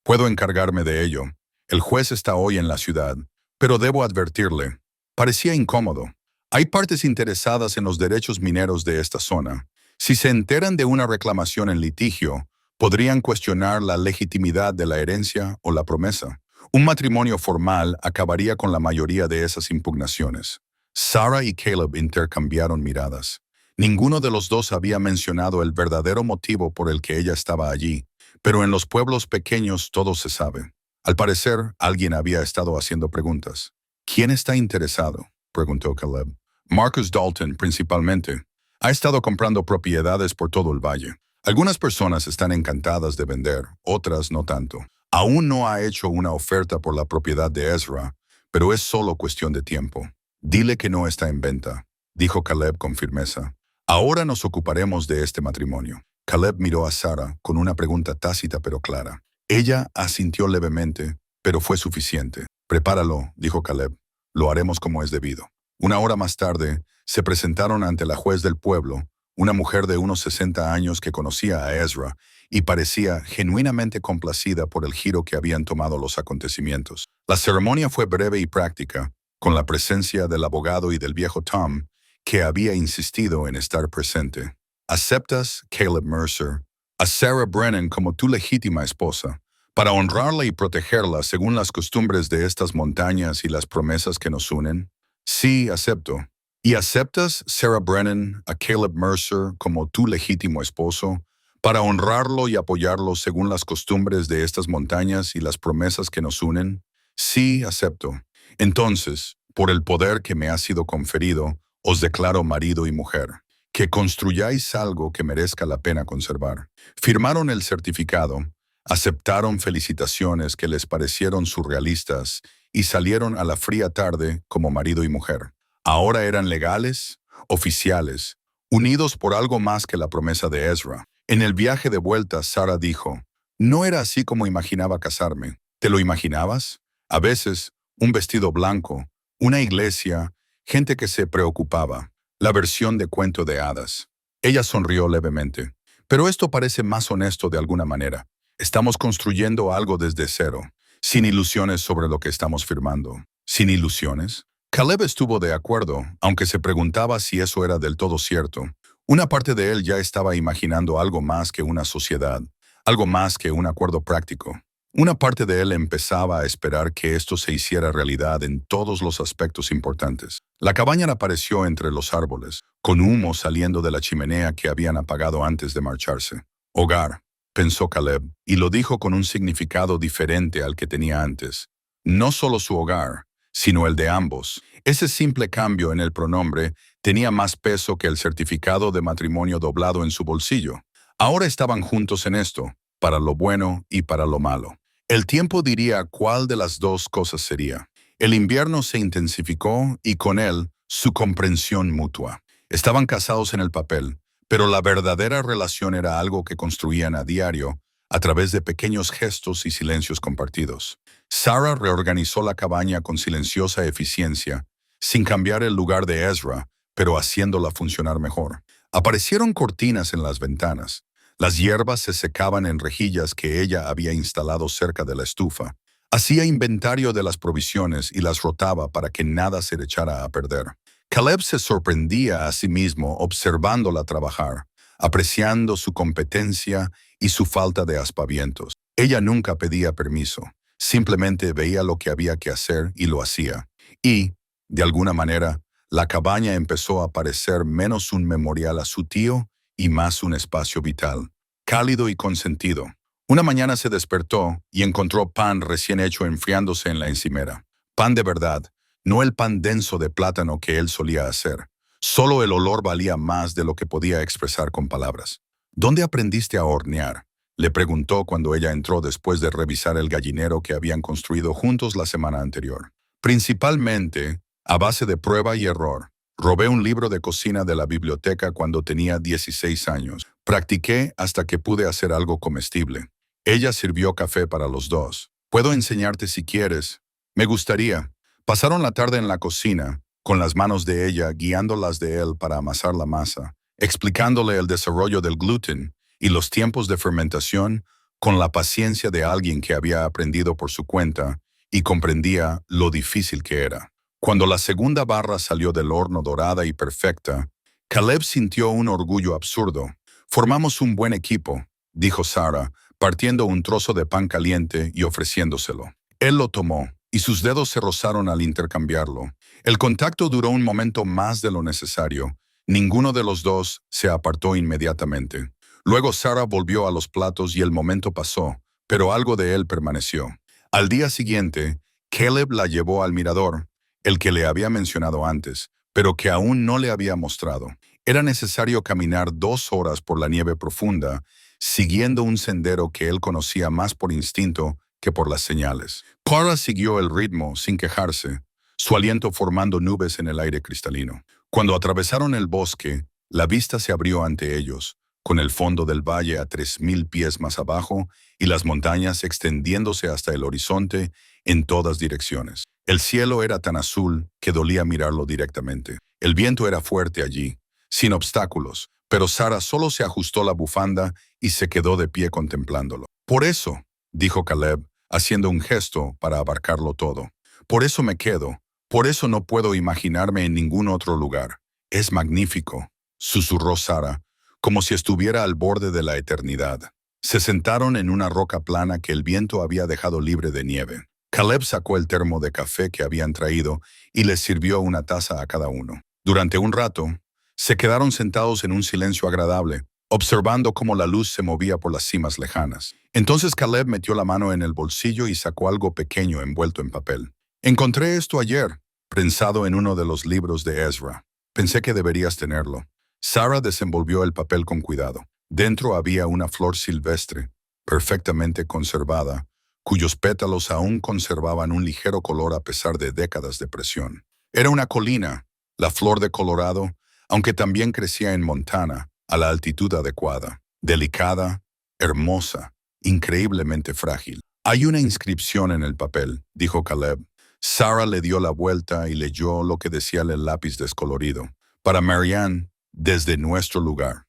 Puedo encargarme de ello. El juez está hoy en la ciudad, pero debo advertirle. Parecía incómodo. Hay partes interesadas en los derechos mineros de esta zona. Si se enteran de una reclamación en litigio, podrían cuestionar la legitimidad de la herencia o la promesa. Un matrimonio formal acabaría con la mayoría de esas impugnaciones. Sarah y Caleb intercambiaron miradas. Ninguno de los dos había mencionado el verdadero motivo por el que ella estaba allí, pero en los pueblos pequeños todo se sabe. Al parecer, alguien había estado haciendo preguntas. ¿Quién está interesado?, preguntó Caleb. Marcus Dalton, principalmente. Ha estado comprando propiedades por todo el valle. Algunas personas están encantadas de vender, otras no tanto. Aún no ha hecho una oferta por la propiedad de Ezra, pero es solo cuestión de tiempo. Dile que no está en venta, dijo Caleb con firmeza. Ahora nos ocuparemos de este matrimonio. Caleb miró a Sarah con una pregunta tácita pero clara. Ella asintió levemente, pero fue suficiente. Prepáralo, dijo Caleb. Lo haremos como es debido. Una hora más tarde, se presentaron ante la juez del pueblo, una mujer de unos 60 años que conocía a Ezra y parecía genuinamente complacida por el giro que habían tomado los acontecimientos. La ceremonia fue breve y práctica, con la presencia del abogado y del viejo Tom, que había insistido en estar presente. ¿Aceptas, Caleb Mercer, a Sarah Brennan como tu legítima esposa, para honrarla y protegerla según las costumbres de estas montañas y las promesas que nos unen? Sí, acepto. ¿Y aceptas, Sarah Brennan, a Caleb Mercer como tu legítimo esposo, para honrarlo y apoyarlo según las costumbres de estas montañas y las promesas que nos unen? Sí, acepto. Entonces, por el poder que me ha sido conferido, os declaro marido y mujer. Que construyáis algo que merezca la pena conservar. Firmaron el certificado, aceptaron felicitaciones que les parecieron surrealistas y salieron a la fría tarde como marido y mujer. Ahora eran legales, oficiales, unidos por algo más que la promesa de Ezra. En el viaje de vuelta, Sarah dijo, «No era así como imaginaba casarme. ¿Te lo imaginabas? A veces, un vestido blanco, una iglesia, gente que se preocupaba. La versión de cuento de hadas». Ella sonrió levemente. «Pero esto parece más honesto de alguna manera. Estamos construyendo algo desde cero, sin ilusiones sobre lo que estamos firmando». ¿Sin ilusiones? Caleb estuvo de acuerdo, aunque se preguntaba si eso era del todo cierto. Una parte de él ya estaba imaginando algo más que una sociedad, algo más que un acuerdo práctico. Una parte de él empezaba a esperar que esto se hiciera realidad en todos los aspectos importantes. La cabaña apareció entre los árboles, con humo saliendo de la chimenea que habían apagado antes de marcharse. Hogar, pensó Caleb, y lo dijo con un significado diferente al que tenía antes. No solo su hogar, sino el de ambos. Ese simple cambio en el pronombre tenía más peso que el certificado de matrimonio doblado en su bolsillo. Ahora estaban juntos en esto, para lo bueno y para lo malo. El tiempo diría cuál de las dos cosas sería. El invierno se intensificó y con él su comprensión mutua. Estaban casados en el papel, pero la verdadera relación era algo que construían a diario a través de pequeños gestos y silencios compartidos. Sarah reorganizó la cabaña con silenciosa eficiencia, sin cambiar el lugar de Ezra, pero haciéndola funcionar mejor. Aparecieron cortinas en las ventanas. Las hierbas se secaban en rejillas que ella había instalado cerca de la estufa. Hacía inventario de las provisiones y las rotaba para que nada se le echara a perder. Caleb se sorprendía a sí mismo observándola trabajar, apreciando su competencia y su falta de aspavientos. Ella nunca pedía permiso, simplemente veía lo que había que hacer y lo hacía. Y, de alguna manera, la cabaña empezó a parecer menos un memorial a su tío y más un espacio vital, cálido y consentido. Una mañana se despertó y encontró pan recién hecho enfriándose en la encimera. Pan de verdad, no el pan denso de plátano que él solía hacer. Solo el olor valía más de lo que podía expresar con palabras. ¿Dónde aprendiste a hornear?, Le preguntó cuando ella entró después de revisar el gallinero que habían construido juntos la semana anterior. Principalmente, a base de prueba y error. Robé un libro de cocina de la biblioteca cuando tenía 16 años. Practiqué hasta que pude hacer algo comestible. Ella sirvió café para los dos. Puedo enseñarte si quieres. Me gustaría. Pasaron la tarde en la cocina, con las manos de ella guiando las de él para amasar la masa, explicándole el desarrollo del gluten y los tiempos de fermentación con la paciencia de alguien que había aprendido por su cuenta y comprendía lo difícil que era. Cuando la segunda barra salió del horno dorada y perfecta, Caleb sintió un orgullo absurdo. Formamos un buen equipo, dijo Sarah, partiendo un trozo de pan caliente y ofreciéndoselo. Él lo tomó, y sus dedos se rozaron al intercambiarlo. El contacto duró un momento más de lo necesario. Ninguno de los dos se apartó inmediatamente. Luego Sarah volvió a los platos y el momento pasó, pero algo de él permaneció. Al día siguiente, Caleb la llevó al mirador, el que le había mencionado antes, pero que aún no le había mostrado. Era necesario caminar 2 horas por la nieve profunda, siguiendo un sendero que él conocía más por instinto que por las señales. Cora siguió el ritmo sin quejarse, su aliento formando nubes en el aire cristalino. Cuando atravesaron el bosque, la vista se abrió ante ellos, con el fondo del valle a 3000 pies más abajo y las montañas extendiéndose hasta el horizonte en todas direcciones. El cielo era tan azul que dolía mirarlo directamente. El viento era fuerte allí, sin obstáculos, pero Sarah solo se ajustó la bufanda y se quedó de pie contemplándolo. Por eso, dijo Caleb, haciendo un gesto para abarcarlo todo. Por eso me quedo, por eso no puedo imaginarme en ningún otro lugar. Es magnífico, susurró Sarah, como si estuviera al borde de la eternidad. Se sentaron en una roca plana que el viento había dejado libre de nieve. Caleb sacó el termo de café que habían traído y les sirvió una taza a cada uno. Durante un rato, se quedaron sentados en un silencio agradable, observando cómo la luz se movía por las cimas lejanas. Entonces Caleb metió la mano en el bolsillo y sacó algo pequeño envuelto en papel. Encontré esto ayer, prensado en uno de los libros de Ezra. Pensé que deberías tenerlo. Sarah desenvolvió el papel con cuidado. Dentro había una flor silvestre, perfectamente conservada, cuyos pétalos aún conservaban un ligero color a pesar de décadas de presión. Era una colina, la flor de Colorado, aunque también crecía en Montana, a la altitud adecuada, delicada, hermosa, increíblemente frágil. Hay una inscripción en el papel, dijo Caleb. Sarah le dio la vuelta y leyó lo que decía el lápiz descolorido. Para Marianne, desde nuestro lugar.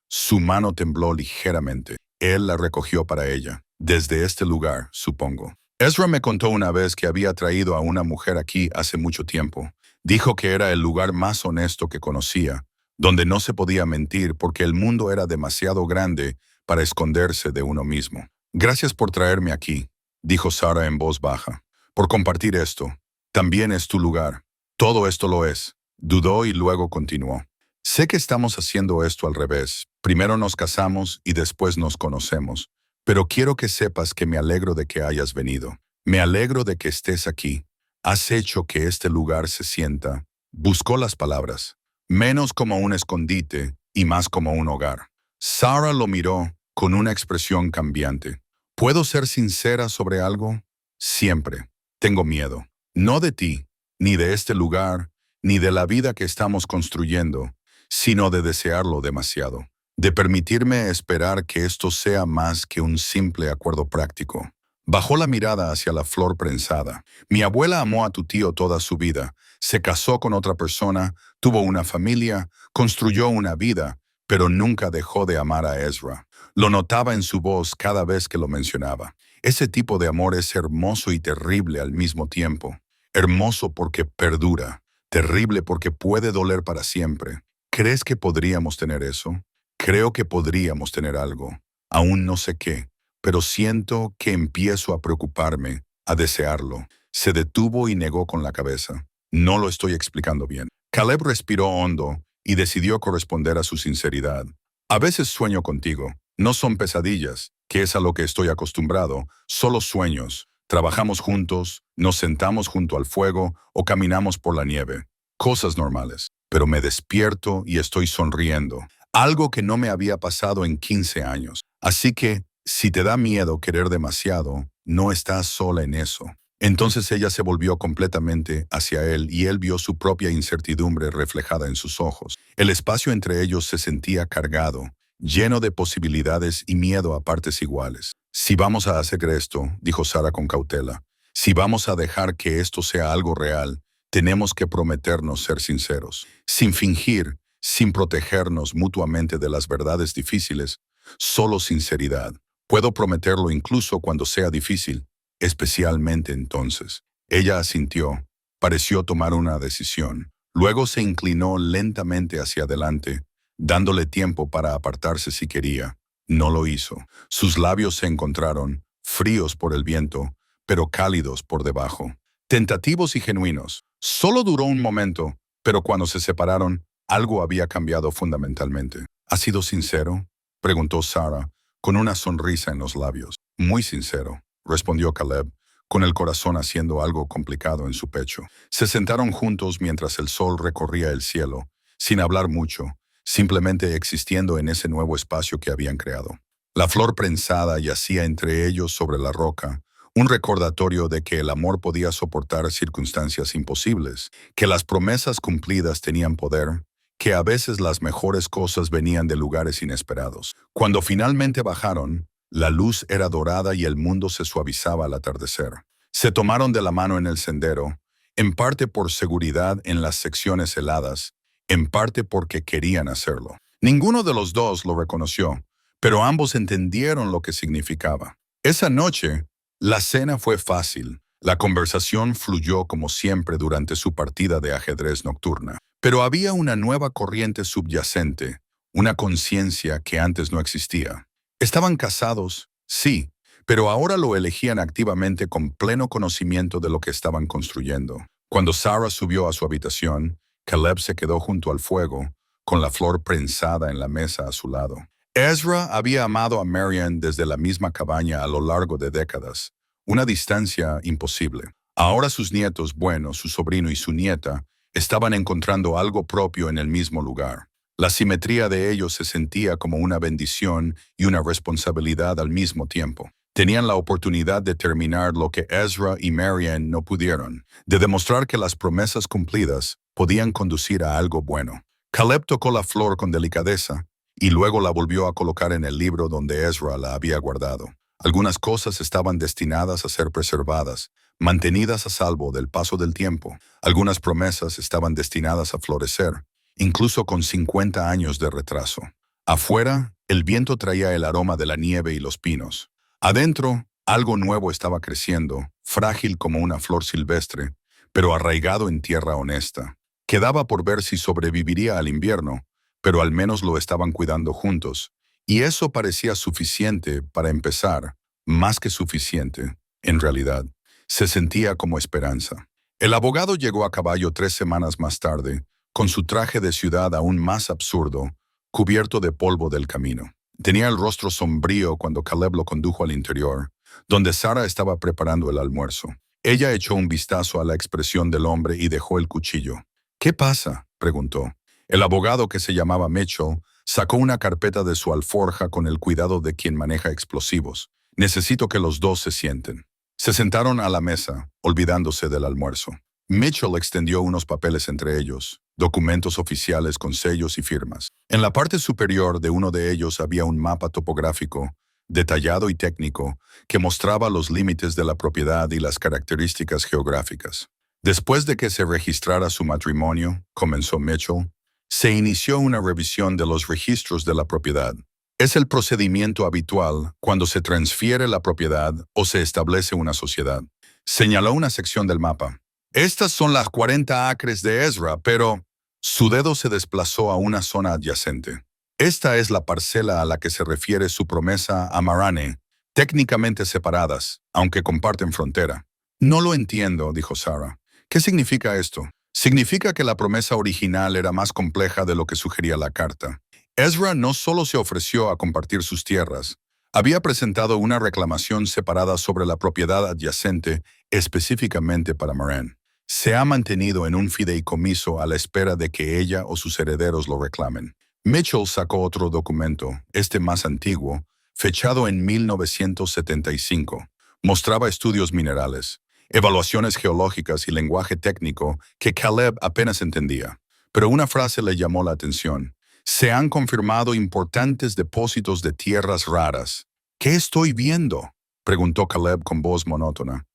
Su mano tembló ligeramente. Él la recogió para ella. Desde este lugar, supongo. Ezra me contó una vez que había traído a una mujer aquí hace mucho tiempo. Dijo que era el lugar más honesto que conocía, donde no se podía mentir porque el mundo era demasiado grande para esconderse de uno mismo. Gracias por traerme aquí, dijo Sarah en voz baja. Por compartir esto. También es tu lugar. Todo esto lo es. Dudó y luego continuó. Sé que estamos haciendo esto al revés. Primero nos casamos y después nos conocemos. Pero quiero que sepas que me alegro de que hayas venido. Me alegro de que estés aquí. Has hecho que este lugar se sienta, buscó las palabras, menos como un escondite y más como un hogar. Sarah lo miró con una expresión cambiante. ¿Puedo ser sincera sobre algo? Siempre. Tengo miedo. No de ti, ni de este lugar, ni de la vida que estamos construyendo, sino de desearlo demasiado. De permitirme esperar que esto sea más que un simple acuerdo práctico. Bajó la mirada hacia la flor prensada. Mi abuela amó a tu tío toda su vida. Se casó con otra persona, tuvo una familia, construyó una vida, pero nunca dejó de amar a Ezra. Lo notaba en su voz cada vez que lo mencionaba. Ese tipo de amor es hermoso y terrible al mismo tiempo. Hermoso porque perdura, terrible porque puede doler para siempre. ¿Crees que podríamos tener eso? Creo que podríamos tener algo. Aún no sé qué, pero siento que empiezo a preocuparme, a desearlo. Se detuvo y negó con la cabeza. No lo estoy explicando bien. Caleb respiró hondo y decidió corresponder a su sinceridad. A veces sueño contigo. No son pesadillas, que es a lo que estoy acostumbrado, solo sueños. Trabajamos juntos, nos sentamos junto al fuego o caminamos por la nieve. Cosas normales. Pero me despierto y estoy sonriendo. Algo que no me había pasado en 15 años. Así que, si te da miedo querer demasiado, no estás sola en eso. Entonces ella se volvió completamente hacia él y él vio su propia incertidumbre reflejada en sus ojos. El espacio entre ellos se sentía cargado, lleno de posibilidades y miedo a partes iguales. Si vamos a hacer esto, dijo Sara con cautela, si vamos a dejar que esto sea algo real, tenemos que prometernos ser sinceros, sin fingir, sin protegernos mutuamente de las verdades difíciles, solo sinceridad. Puedo prometerlo incluso cuando sea difícil, especialmente entonces. Ella asintió, pareció tomar una decisión. Luego se inclinó lentamente hacia adelante, dándole tiempo para apartarse si quería. No lo hizo. Sus labios se encontraron, fríos por el viento, pero cálidos por debajo. Tentativos y genuinos. Solo duró un momento, pero cuando se separaron, algo había cambiado fundamentalmente. ¿Ha sido sincero?, preguntó Sara, con una sonrisa en los labios. Muy sincero, respondió Caleb, con el corazón haciendo algo complicado en su pecho. Se sentaron juntos mientras el sol recorría el cielo, sin hablar mucho, simplemente existiendo en ese nuevo espacio que habían creado. La flor prensada yacía entre ellos sobre la roca, un recordatorio de que el amor podía soportar circunstancias imposibles, que las promesas cumplidas tenían poder, que a veces las mejores cosas venían de lugares inesperados. Cuando finalmente bajaron, la luz era dorada y el mundo se suavizaba al atardecer. Se tomaron de la mano en el sendero, en parte por seguridad en las secciones heladas, en parte porque querían hacerlo. Ninguno de los dos lo reconoció, pero ambos entendieron lo que significaba. Esa noche, la cena fue fácil. La conversación fluyó como siempre durante su partida de ajedrez nocturna. Pero había una nueva corriente subyacente, una conciencia que antes no existía. Estaban casados, sí, pero ahora lo elegían activamente con pleno conocimiento de lo que estaban construyendo. Cuando Sara subió a su habitación, Caleb se quedó junto al fuego, con la flor prensada en la mesa a su lado. Ezra había amado a Marian desde la misma cabaña a lo largo de décadas, una distancia imposible. Ahora sus nietos, bueno, su sobrino y su nieta, estaban encontrando algo propio en el mismo lugar. La simetría de ellos se sentía como una bendición y una responsabilidad al mismo tiempo. Tenían la oportunidad de terminar lo que Ezra y Marian no pudieron, de demostrar que las promesas cumplidas podían conducir a algo bueno. Caleb tocó la flor con delicadeza y luego la volvió a colocar en el libro donde Ezra la había guardado. Algunas cosas estaban destinadas a ser preservadas, mantenidas a salvo del paso del tiempo. Algunas promesas estaban destinadas a florecer, incluso con 50 años de retraso. Afuera, el viento traía el aroma de la nieve y los pinos. Adentro, algo nuevo estaba creciendo, frágil como una flor silvestre, pero arraigado en tierra honesta. Quedaba por ver si sobreviviría al invierno, pero al menos lo estaban cuidando juntos, y eso parecía suficiente para empezar, más que suficiente, en realidad. Se sentía como esperanza. El abogado llegó a caballo 3 semanas más tarde, con su traje de ciudad aún más absurdo, cubierto de polvo del camino. Tenía el rostro sombrío cuando Caleb lo condujo al interior, donde Sara estaba preparando el almuerzo. Ella echó un vistazo a la expresión del hombre y dejó el cuchillo. ¿Qué pasa?, preguntó. El abogado, que se llamaba Mitchell, sacó una carpeta de su alforja con el cuidado de quien maneja explosivos. Necesito que los dos se sienten. Se sentaron a la mesa, olvidándose del almuerzo. Mitchell extendió unos papeles entre ellos, documentos oficiales con sellos y firmas. En la parte superior de uno de ellos había un mapa topográfico, detallado y técnico, que mostraba los límites de la propiedad y las características geográficas. Después de que se registrara su matrimonio, comenzó Mitchell, se inició una revisión de los registros de la propiedad. Es el procedimiento habitual cuando se transfiere la propiedad o se establece una sociedad. Señaló una sección del mapa. Estas son las 40 acres de Ezra, pero su dedo se desplazó a una zona adyacente. Esta es la parcela a la que se refiere su promesa a Marane, técnicamente separadas, aunque comparten frontera. No lo entiendo, dijo Sara. ¿Qué significa esto? Significa que la promesa original era más compleja de lo que sugería la carta. Ezra no solo se ofreció a compartir sus tierras, había presentado una reclamación separada sobre la propiedad adyacente específicamente para Moran. Se ha mantenido en un fideicomiso a la espera de que ella o sus herederos lo reclamen. Mitchell sacó otro documento, este más antiguo, fechado en 1975. Mostraba estudios minerales, evaluaciones geológicas y lenguaje técnico que Caleb apenas entendía. Pero una frase le llamó la atención. Se han confirmado importantes depósitos de tierras raras. ¿Qué estoy viendo?, preguntó Caleb con voz monótona.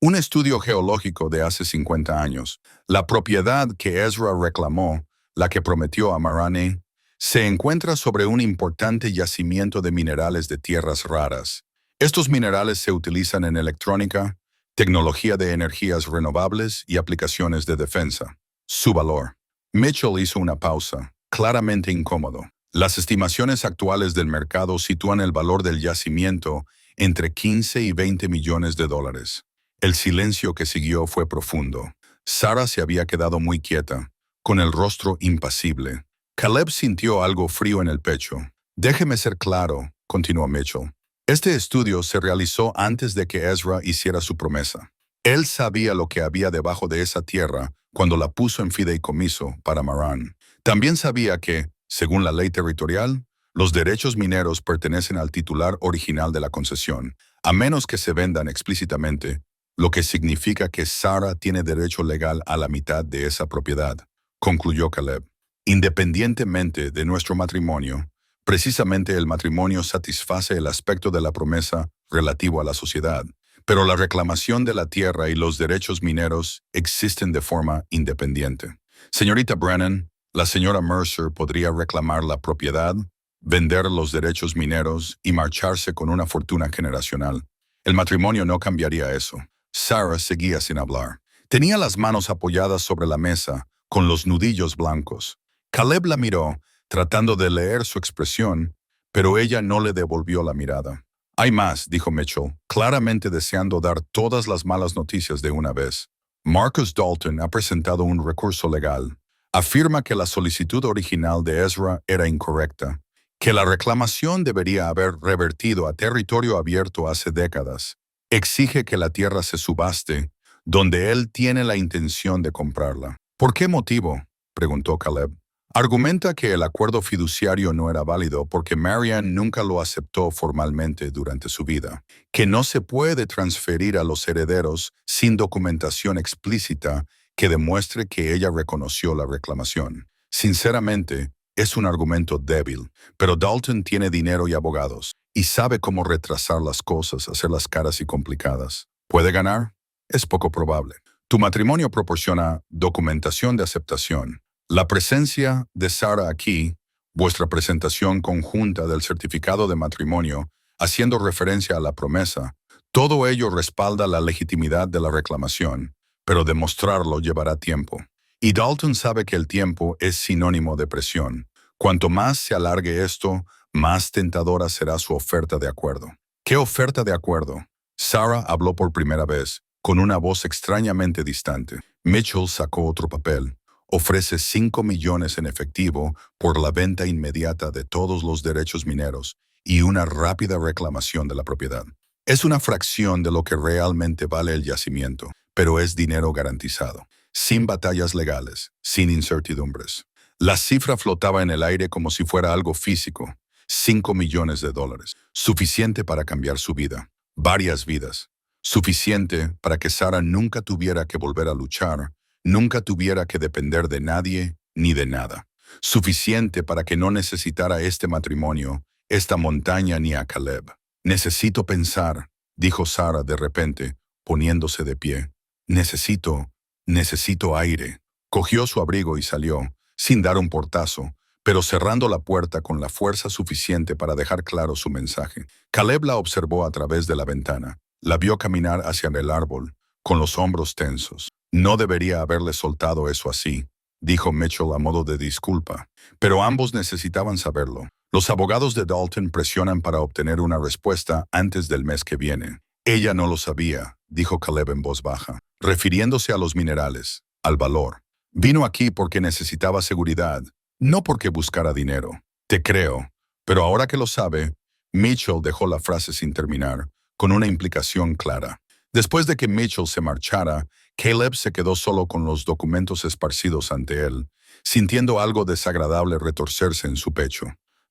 Un estudio geológico de hace 50 años. La propiedad que Ezra reclamó, la que prometió a Marani, se encuentra sobre un importante yacimiento de minerales de tierras raras. Estos minerales se utilizan en electrónica, tecnología de energías renovables y aplicaciones de defensa. Su valor. Mitchell hizo una pausa, claramente incómodo. Las estimaciones actuales del mercado sitúan el valor del yacimiento entre 15 y 20 millones de dólares. El silencio que siguió fue profundo. Sarah se había quedado muy quieta, con el rostro impasible. Caleb sintió algo frío en el pecho. Déjeme ser claro, continuó Mitchell. Este estudio se realizó antes de que Ezra hiciera su promesa. Él sabía lo que había debajo de esa tierra cuando la puso en fideicomiso para Maran. También sabía que, según la ley territorial, los derechos mineros pertenecen al titular original de la concesión, a menos que se vendan explícitamente, lo que significa que Sarah tiene derecho legal a la mitad de esa propiedad, concluyó Caleb. Independientemente de nuestro matrimonio, precisamente el matrimonio satisface el aspecto de la promesa relativo a la sociedad, pero la reclamación de la tierra y los derechos mineros existen de forma independiente. Señorita Brennan, la señora Mercer podría reclamar la propiedad, vender los derechos mineros y marcharse con una fortuna generacional. El matrimonio no cambiaría eso. Sarah seguía sin hablar. Tenía las manos apoyadas sobre la mesa, con los nudillos blancos. Caleb la miró, tratando de leer su expresión, pero ella no le devolvió la mirada. Hay más, dijo Mitchell, claramente deseando dar todas las malas noticias de una vez. Marcus Dalton ha presentado un recurso legal. Afirma que la solicitud original de Ezra era incorrecta, que la reclamación debería haber revertido a territorio abierto hace décadas. Exige que la tierra se subaste, donde él tiene la intención de comprarla. ¿Por qué motivo?, preguntó Caleb. Argumenta que el acuerdo fiduciario no era válido porque Marianne nunca lo aceptó formalmente durante su vida, que no se puede transferir a los herederos sin documentación explícita que demuestre que ella reconoció la reclamación. Sinceramente, es un argumento débil, pero Dalton tiene dinero y abogados, y sabe cómo retrasar las cosas, hacerlas caras y complicadas. ¿Puede ganar? Es poco probable. Tu matrimonio proporciona documentación de aceptación. La presencia de Sarah aquí, vuestra presentación conjunta del certificado de matrimonio, haciendo referencia a la promesa, todo ello respalda la legitimidad de la reclamación, pero demostrarlo llevará tiempo. Y Dalton sabe que el tiempo es sinónimo de presión. Cuanto más se alargue esto, más tentadora será su oferta de acuerdo. ¿Qué oferta de acuerdo? Sarah habló por primera vez, con una voz extrañamente distante. Mitchell sacó otro papel. Ofrece 5 millones en efectivo por la venta inmediata de todos los derechos mineros y una rápida reclamación de la propiedad. Es una fracción de lo que realmente vale el yacimiento, pero es dinero garantizado, sin batallas legales, sin incertidumbres. La cifra flotaba en el aire como si fuera algo físico. 5 millones de dólares, suficiente para cambiar su vida, varias vidas. Suficiente para que Sarah nunca tuviera que volver a luchar, nunca tuviera que depender de nadie ni de nada. Suficiente para que no necesitara este matrimonio, esta montaña ni a Caleb. Necesito pensar, dijo Sarah de repente, poniéndose de pie. Necesito aire. Cogió su abrigo y salió, sin dar un portazo, pero cerrando la puerta con la fuerza suficiente para dejar claro su mensaje. Caleb la observó a través de la ventana. La vio caminar hacia el árbol, con los hombros tensos. No debería haberle soltado eso así, dijo Mitchell a modo de disculpa, pero ambos necesitaban saberlo. Los abogados de Dalton presionan para obtener una respuesta antes del mes que viene. Ella no lo sabía, dijo Caleb en voz baja, refiriéndose a los minerales, al valor. Vino aquí porque necesitaba seguridad, no porque buscara dinero. Te creo, pero ahora que lo sabe, Mitchell dejó la frase sin terminar, con una implicación clara. Después de que Mitchell se marchara, Caleb se quedó solo con los documentos esparcidos ante él, sintiendo algo desagradable retorcerse en su pecho.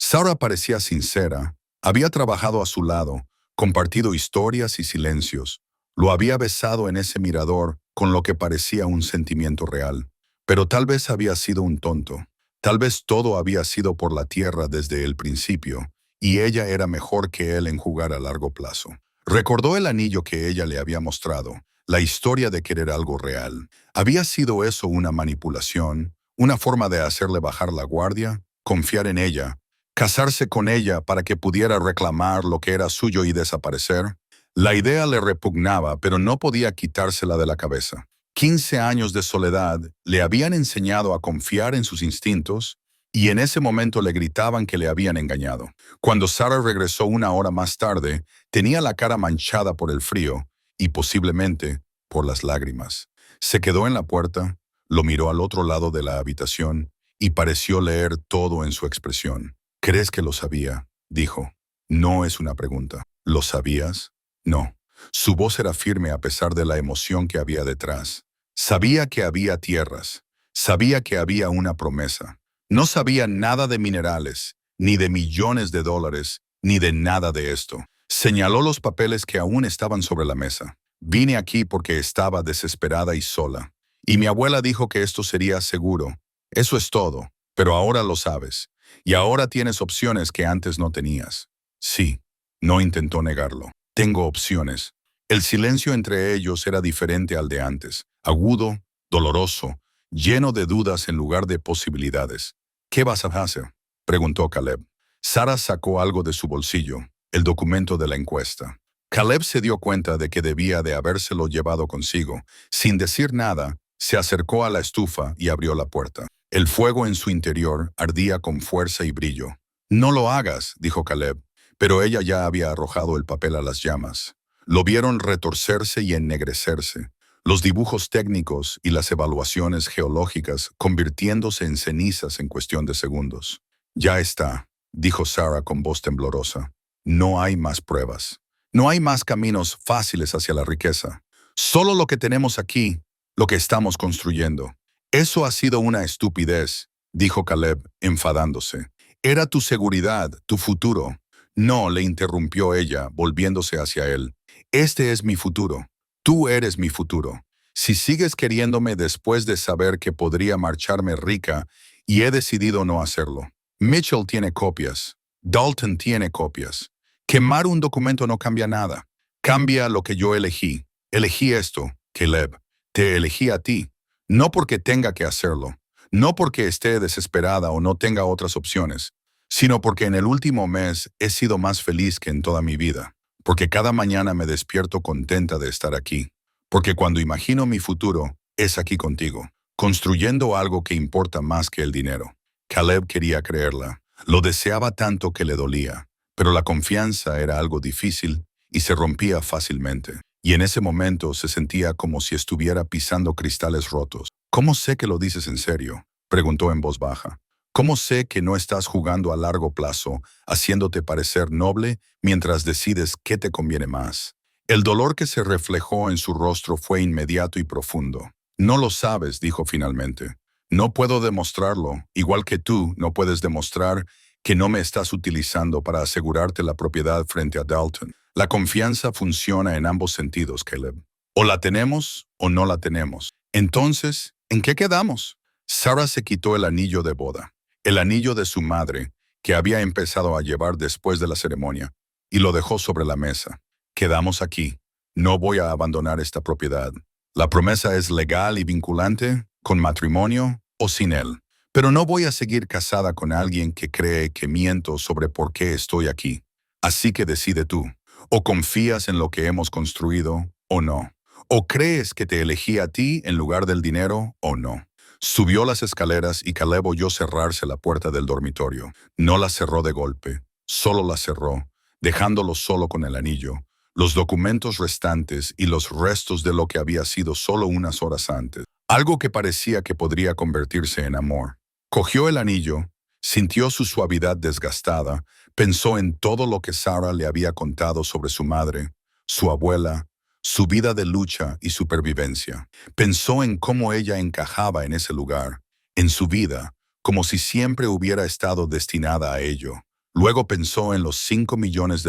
Sarah parecía sincera, había trabajado a su lado, compartido historias y silencios. Lo había besado en ese mirador con lo que parecía un sentimiento real. Pero tal vez había sido un tonto. Tal vez todo había sido por la tierra desde el principio, y ella era mejor que él en jugar a largo plazo. Recordó el anillo que ella le había mostrado, la historia de querer algo real. ¿Había sido eso una manipulación, una forma de hacerle bajar la guardia, confiar en ella, casarse con ella para que pudiera reclamar lo que era suyo y desaparecer? La idea le repugnaba, pero no podía quitársela de la cabeza. 15 años de soledad le habían enseñado a confiar en sus instintos y en ese momento le gritaban que le habían engañado. Cuando Sarah regresó una hora más tarde, tenía la cara manchada por el frío y posiblemente por las lágrimas. Se quedó en la puerta, lo miró al otro lado de la habitación y pareció leer todo en su expresión. ¿Crees que lo sabía?, dijo. No es una pregunta. ¿Lo sabías? No. Su voz era firme a pesar de la emoción que había detrás. Sabía que había tierras. Sabía que había una promesa. No sabía nada de minerales, ni de millones de dólares, ni de nada de esto. Señaló los papeles que aún estaban sobre la mesa. Vine aquí porque estaba desesperada y sola. Y mi abuela dijo que esto sería seguro. Eso es todo, pero ahora lo sabes. Y ahora tienes opciones que antes no tenías. Sí, no intentó negarlo. Tengo opciones. El silencio entre ellos era diferente al de antes, agudo, doloroso, lleno de dudas en lugar de posibilidades. ¿Qué vas a hacer?, preguntó Caleb. Sarah sacó algo de su bolsillo, el documento de la encuesta. Caleb se dio cuenta de que debía de habérselo llevado consigo. Sin decir nada, se acercó a la estufa y abrió la puerta. El fuego en su interior ardía con fuerza y brillo. No lo hagas, dijo Caleb, pero ella ya había arrojado el papel a las llamas. Lo vieron retorcerse y ennegrecerse, los dibujos técnicos y las evaluaciones geológicas convirtiéndose en cenizas en cuestión de segundos. Ya está, dijo Sarah con voz temblorosa. No hay más pruebas. No hay más caminos fáciles hacia la riqueza. Solo lo que tenemos aquí, lo que estamos construyendo. Eso ha sido una estupidez, dijo Caleb, enfadándose. Era tu seguridad, tu futuro. No, le interrumpió ella, volviéndose hacia él. Este es mi futuro. Tú eres mi futuro. Si sigues queriéndome después de saber que podría marcharme rica y he decidido no hacerlo. Mitchell tiene copias. Dalton tiene copias. Quemar un documento no cambia nada. Cambia lo que yo elegí. Elegí esto, Caleb. Te elegí a ti. No porque tenga que hacerlo. No porque esté desesperada o no tenga otras opciones, sino porque en el último mes he sido más feliz que en toda mi vida. Porque cada mañana me despierto contenta de estar aquí. Porque cuando imagino mi futuro, es aquí contigo, construyendo algo que importa más que el dinero. Caleb quería creerla. Lo deseaba tanto que le dolía. Pero la confianza era algo difícil y se rompía fácilmente. Y en ese momento se sentía como si estuviera pisando cristales rotos. ¿Cómo sé que lo dices en serio?, preguntó en voz baja. ¿Cómo sé que no estás jugando a largo plazo, haciéndote parecer noble mientras decides qué te conviene más? El dolor que se reflejó en su rostro fue inmediato y profundo. No lo sabes, dijo finalmente. No puedo demostrarlo, igual que tú no puedes demostrar que no me estás utilizando para asegurarte la propiedad frente a Dalton. La confianza funciona en ambos sentidos, Caleb. O la tenemos o no la tenemos. Entonces, ¿en qué quedamos? Sarah se quitó el anillo de boda, el anillo de su madre, que había empezado a llevar después de la ceremonia, y lo dejó sobre la mesa. Quedamos aquí. No voy a abandonar esta propiedad. La promesa es legal y vinculante, con matrimonio o sin él. Pero no voy a seguir casada con alguien que cree que miento sobre por qué estoy aquí. Así que decide tú. O confías en lo que hemos construido o no. O crees que te elegí a ti en lugar del dinero o no. Subió las escaleras y Caleb oyó cerrarse la puerta del dormitorio. No la cerró de golpe, solo la cerró, dejándolo solo con el anillo, los documentos restantes y los restos de lo que había sido solo unas horas antes. Algo que parecía que podría convertirse en amor. Cogió el anillo, sintió su suavidad desgastada, pensó en todo lo que Sarah le había contado sobre su madre, su abuela, su vida de lucha y supervivencia. Pensó en cómo ella encajaba en ese lugar, en su vida, como si siempre hubiera estado destinada a ello. Luego pensó en los $5 millones,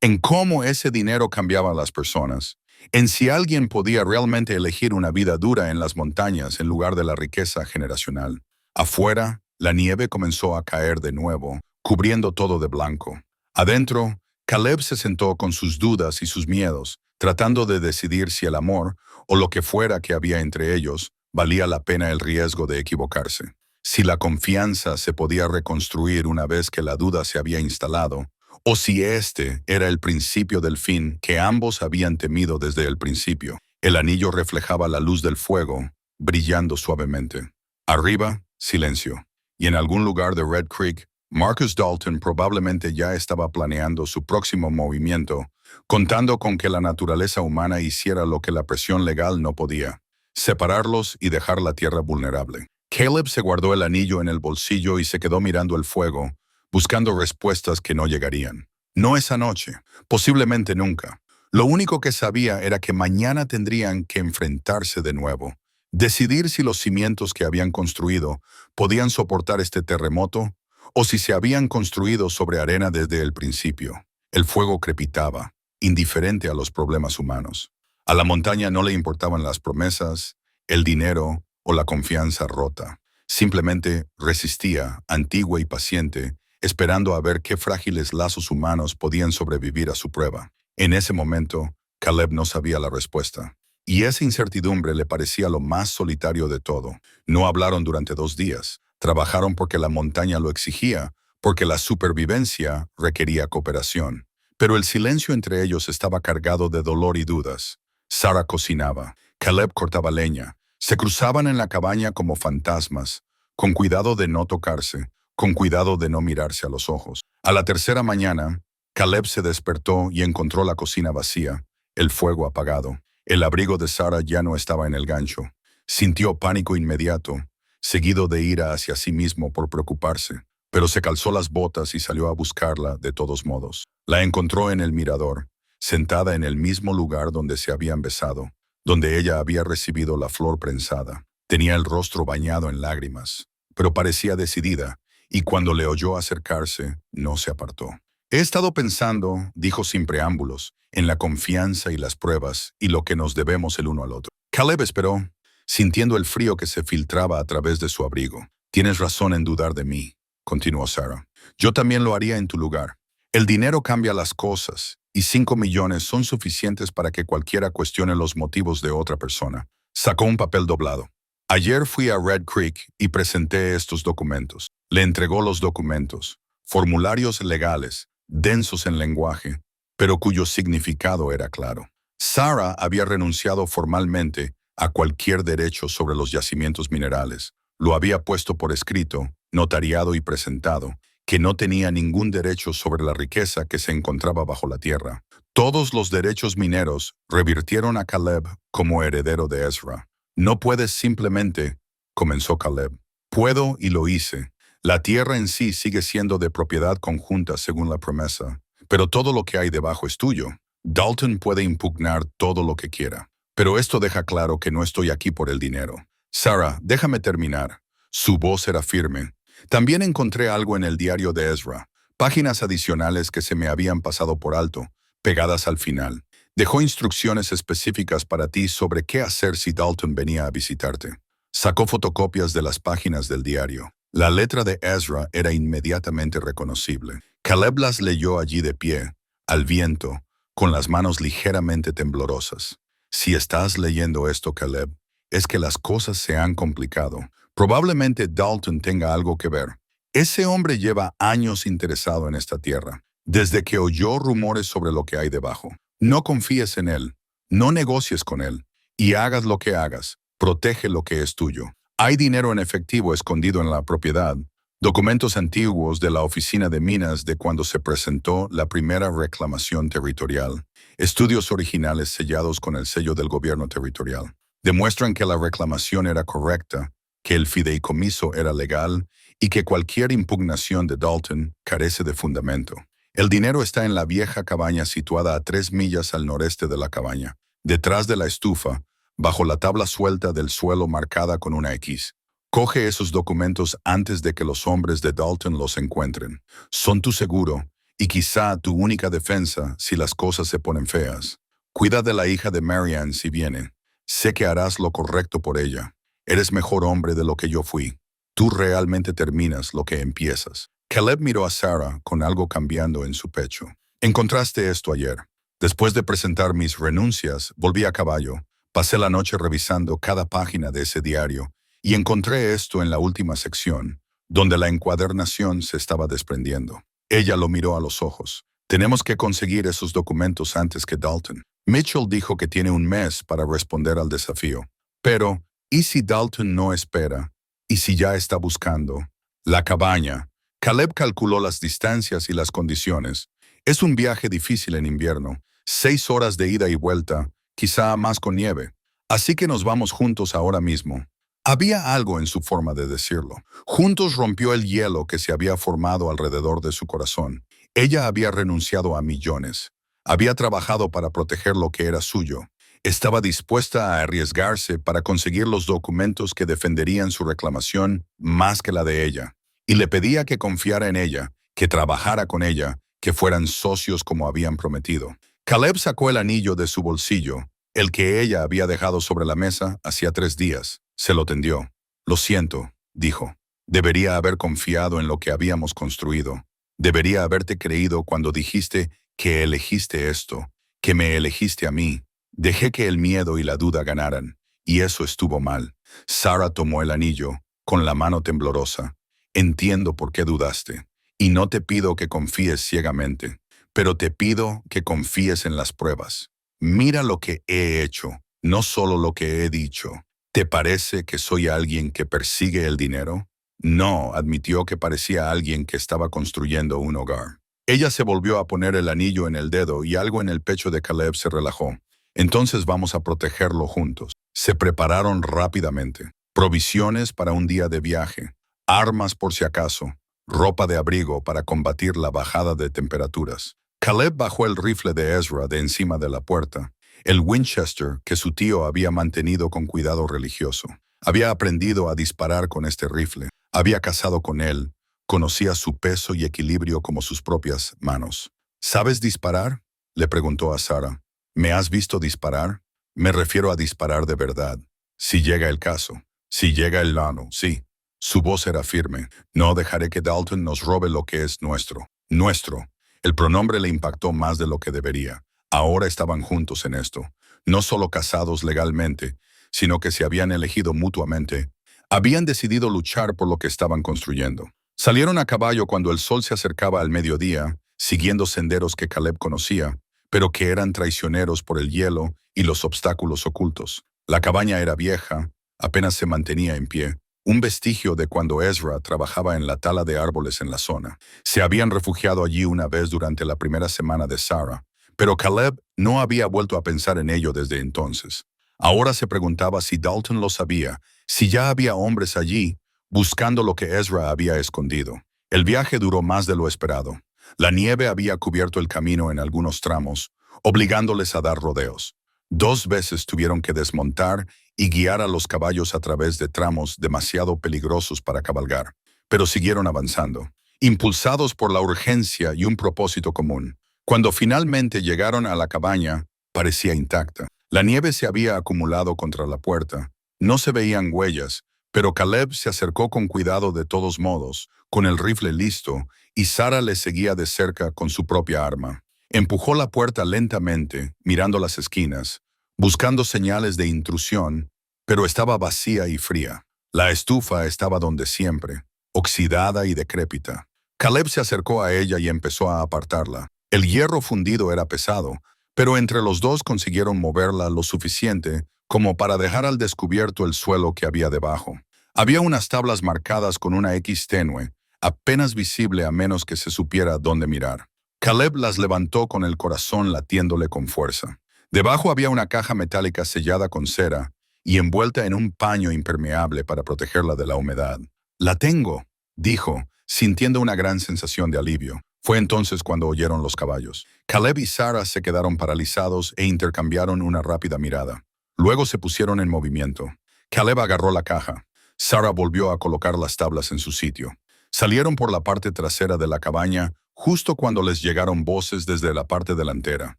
en cómo ese dinero cambiaba a las personas, en si alguien podía realmente elegir una vida dura en las montañas en lugar de la riqueza generacional. Afuera, la nieve comenzó a caer de nuevo, cubriendo todo de blanco. Adentro, Caleb se sentó con sus dudas y sus miedos, tratando de decidir si el amor, o lo que fuera que había entre ellos, valía la pena el riesgo de equivocarse. Si la confianza se podía reconstruir una vez que la duda se había instalado, o si este era el principio del fin que ambos habían temido desde el principio. El anillo reflejaba la luz del fuego, brillando suavemente. Arriba, silencio. Y en algún lugar de Red Creek, Marcus Dalton probablemente ya estaba planeando su próximo movimiento, contando con que la naturaleza humana hiciera lo que la presión legal no podía: separarlos y dejar la tierra vulnerable. Caleb se guardó el anillo en el bolsillo y se quedó mirando el fuego, buscando respuestas que no llegarían. No esa noche, posiblemente nunca. Lo único que sabía era que mañana tendrían que enfrentarse de nuevo, decidir si los cimientos que habían construido podían soportar este terremoto o si se habían construido sobre arena desde el principio. El fuego crepitaba, indiferente a los problemas humanos. A la montaña no le importaban las promesas, el dinero o la confianza rota. Simplemente resistía, antigua y paciente, esperando a ver qué frágiles lazos humanos podían sobrevivir a su prueba. En ese momento, Caleb no sabía la respuesta. Y esa incertidumbre le parecía lo más solitario de todo. No hablaron durante 2 días. Trabajaron porque la montaña lo exigía, porque la supervivencia requería cooperación. Pero el silencio entre ellos estaba cargado de dolor y dudas. Sarah cocinaba. Caleb cortaba leña. Se cruzaban en la cabaña como fantasmas, con cuidado de no tocarse, con cuidado de no mirarse a los ojos. A la tercera mañana, Caleb se despertó y encontró la cocina vacía, el fuego apagado. El abrigo de Sarah ya no estaba en el gancho. Sintió pánico inmediato, seguido de ira hacia sí mismo por preocuparse, pero se calzó las botas y salió a buscarla de todos modos. La encontró en el mirador, sentada en el mismo lugar donde se habían besado, donde ella había recibido la flor prensada. Tenía el rostro bañado en lágrimas, pero parecía decidida, y cuando le oyó acercarse, no se apartó. He estado pensando, dijo sin preámbulos, en la confianza y las pruebas y lo que nos debemos el uno al otro. Caleb esperó, sintiendo el frío que se filtraba a través de su abrigo. Tienes razón en dudar de mí, continuó Sarah. Yo también lo haría en tu lugar. El dinero cambia las cosas, y 5 millones son suficientes para que cualquiera cuestione los motivos de otra persona. Sacó un papel doblado. Ayer fui a Red Creek y presenté estos documentos. Le entregó los documentos, formularios legales, densos en lenguaje, pero cuyo significado era claro. Sarah había renunciado formalmente a cualquier derecho sobre los yacimientos minerales. Lo había puesto por escrito, notariado y presentado, que no tenía ningún derecho sobre la riqueza que se encontraba bajo la tierra. Todos los derechos mineros revirtieron a Caleb como heredero de Ezra. No puedes simplemente, comenzó Caleb. Puedo y lo hice. La tierra en sí sigue siendo de propiedad conjunta según la promesa, pero todo lo que hay debajo es tuyo. Dalton puede impugnar todo lo que quiera, pero esto deja claro que no estoy aquí por el dinero. Sarah, déjame terminar. Su voz era firme. También encontré algo en el diario de Ezra, páginas adicionales que se me habían pasado por alto, pegadas al final. Dejó instrucciones específicas para ti sobre qué hacer si Dalton venía a visitarte. Sacó fotocopias de las páginas del diario. La letra de Ezra era inmediatamente reconocible. Caleb las leyó allí de pie, al viento, con las manos ligeramente temblorosas. Si estás leyendo esto, Caleb, es que las cosas se han complicado. Probablemente Dalton tenga algo que ver. Ese hombre lleva años interesado en esta tierra, desde que oyó rumores sobre lo que hay debajo. No confíes en él, no negocies con él, y hagas lo que hagas, protege lo que es tuyo. Hay dinero en efectivo escondido en la propiedad, documentos antiguos de la oficina de minas de cuando se presentó la primera reclamación territorial, estudios originales sellados con el sello del gobierno territorial. Demuestran que la reclamación era correcta, que el fideicomiso era legal y que cualquier impugnación de Dalton carece de fundamento. El dinero está en la vieja cabaña situada a 3 millas al noreste de la cabaña, detrás de la estufa, bajo la tabla suelta del suelo marcada con una X. Coge esos documentos antes de que los hombres de Dalton los encuentren. Son tu seguro y quizá tu única defensa si las cosas se ponen feas. Cuida de la hija de Marianne si viene. Sé que harás lo correcto por ella. Eres mejor hombre de lo que yo fui. Tú realmente terminas lo que empiezas. Caleb miró a Sarah con algo cambiando en su pecho. Encontraste esto ayer. Después de presentar mis renuncias, volví a caballo. Pasé la noche revisando cada página de ese diario y encontré esto en la última sección, donde la encuadernación se estaba desprendiendo. Ella lo miró a los ojos. Tenemos que conseguir esos documentos antes que Dalton. Mitchell dijo que tiene un mes para responder al desafío. Pero, ¿y si Dalton no espera? ¿Y si ya está buscando? La cabaña. Caleb calculó las distancias y las condiciones. Es un viaje difícil en invierno. 6 horas de ida y vuelta, quizá más con nieve. Así que nos vamos juntos ahora mismo. Había algo en su forma de decirlo. Juntos rompió el hielo que se había formado alrededor de su corazón. Ella había renunciado a millones. Había trabajado para proteger lo que era suyo. Estaba dispuesta a arriesgarse para conseguir los documentos que defenderían su reclamación más que la de ella. Y le pedía que confiara en ella, que trabajara con ella, que fueran socios como habían prometido. Caleb sacó el anillo de su bolsillo, el que ella había dejado sobre la mesa hacía 3 días. Se lo tendió. Lo siento, dijo. Debería haber confiado en lo que habíamos construido. Debería haberte creído cuando dijiste que elegiste esto, que me elegiste a mí. Dejé que el miedo y la duda ganaran, y eso estuvo mal. Sarah tomó el anillo, con la mano temblorosa. Entiendo por qué dudaste, y no te pido que confíes ciegamente, pero te pido que confíes en las pruebas. Mira lo que he hecho, no solo lo que he dicho. ¿Te parece que soy alguien que persigue el dinero? No, admitió que parecía alguien que estaba construyendo un hogar. Ella se volvió a poner el anillo en el dedo y algo en el pecho de Caleb se relajó. Entonces vamos a protegerlo juntos. Se prepararon rápidamente. Provisiones para un día de viaje, armas por si acaso, ropa de abrigo para combatir la bajada de temperaturas. Caleb bajó el rifle de Ezra de encima de la puerta, el Winchester que su tío había mantenido con cuidado religioso. Había aprendido a disparar con este rifle, había cazado con él, conocía su peso y equilibrio como sus propias manos. ¿Sabes disparar?, le preguntó a Sarah. ¿Me has visto disparar? Me refiero a disparar de verdad. Si llega el caso, si llega el lano, sí. Su voz era firme. No dejaré que Dalton nos robe lo que es nuestro. Nuestro. El pronombre le impactó más de lo que debería. Ahora estaban juntos en esto. No solo casados legalmente, sino que se habían elegido mutuamente. Habían decidido luchar por lo que estaban construyendo. Salieron a caballo cuando el sol se acercaba al mediodía, siguiendo senderos que Caleb conocía, pero que eran traicioneros por el hielo y los obstáculos ocultos. La cabaña era vieja, apenas se mantenía en pie, un vestigio de cuando Ezra trabajaba en la tala de árboles en la zona. Se habían refugiado allí una vez durante la primera semana de Sarah, pero Caleb no había vuelto a pensar en ello desde entonces. Ahora se preguntaba si Dalton lo sabía, si ya había hombres allí, buscando lo que Ezra había escondido. El viaje duró más de lo esperado. La nieve había cubierto el camino en algunos tramos, obligándoles a dar rodeos. 2 veces tuvieron que desmontar y guiar a los caballos a través de tramos demasiado peligrosos para cabalgar, pero siguieron avanzando, impulsados por la urgencia y un propósito común. Cuando finalmente llegaron a la cabaña, parecía intacta. La nieve se había acumulado contra la puerta. No se veían huellas, pero Caleb se acercó con cuidado de todos modos, con el rifle listo, y Sarah le seguía de cerca con su propia arma. Empujó la puerta lentamente, mirando las esquinas, buscando señales de intrusión, pero estaba vacía y fría. La estufa estaba donde siempre, oxidada y decrépita. Caleb se acercó a ella y empezó a apartarla. El hierro fundido era pesado, pero entre los dos consiguieron moverla lo suficiente como para dejar al descubierto el suelo que había debajo. Había unas tablas marcadas con una X tenue, apenas visible a menos que se supiera dónde mirar. Caleb las levantó con el corazón latiéndole con fuerza. Debajo había una caja metálica sellada con cera y envuelta en un paño impermeable para protegerla de la humedad. «La tengo», dijo, sintiendo una gran sensación de alivio. Fue entonces cuando oyeron los caballos. Caleb y Sarah se quedaron paralizados e intercambiaron una rápida mirada. Luego se pusieron en movimiento. Caleb agarró la caja. Sarah volvió a colocar las tablas en su sitio. Salieron por la parte trasera de la cabaña justo cuando les llegaron voces desde la parte delantera.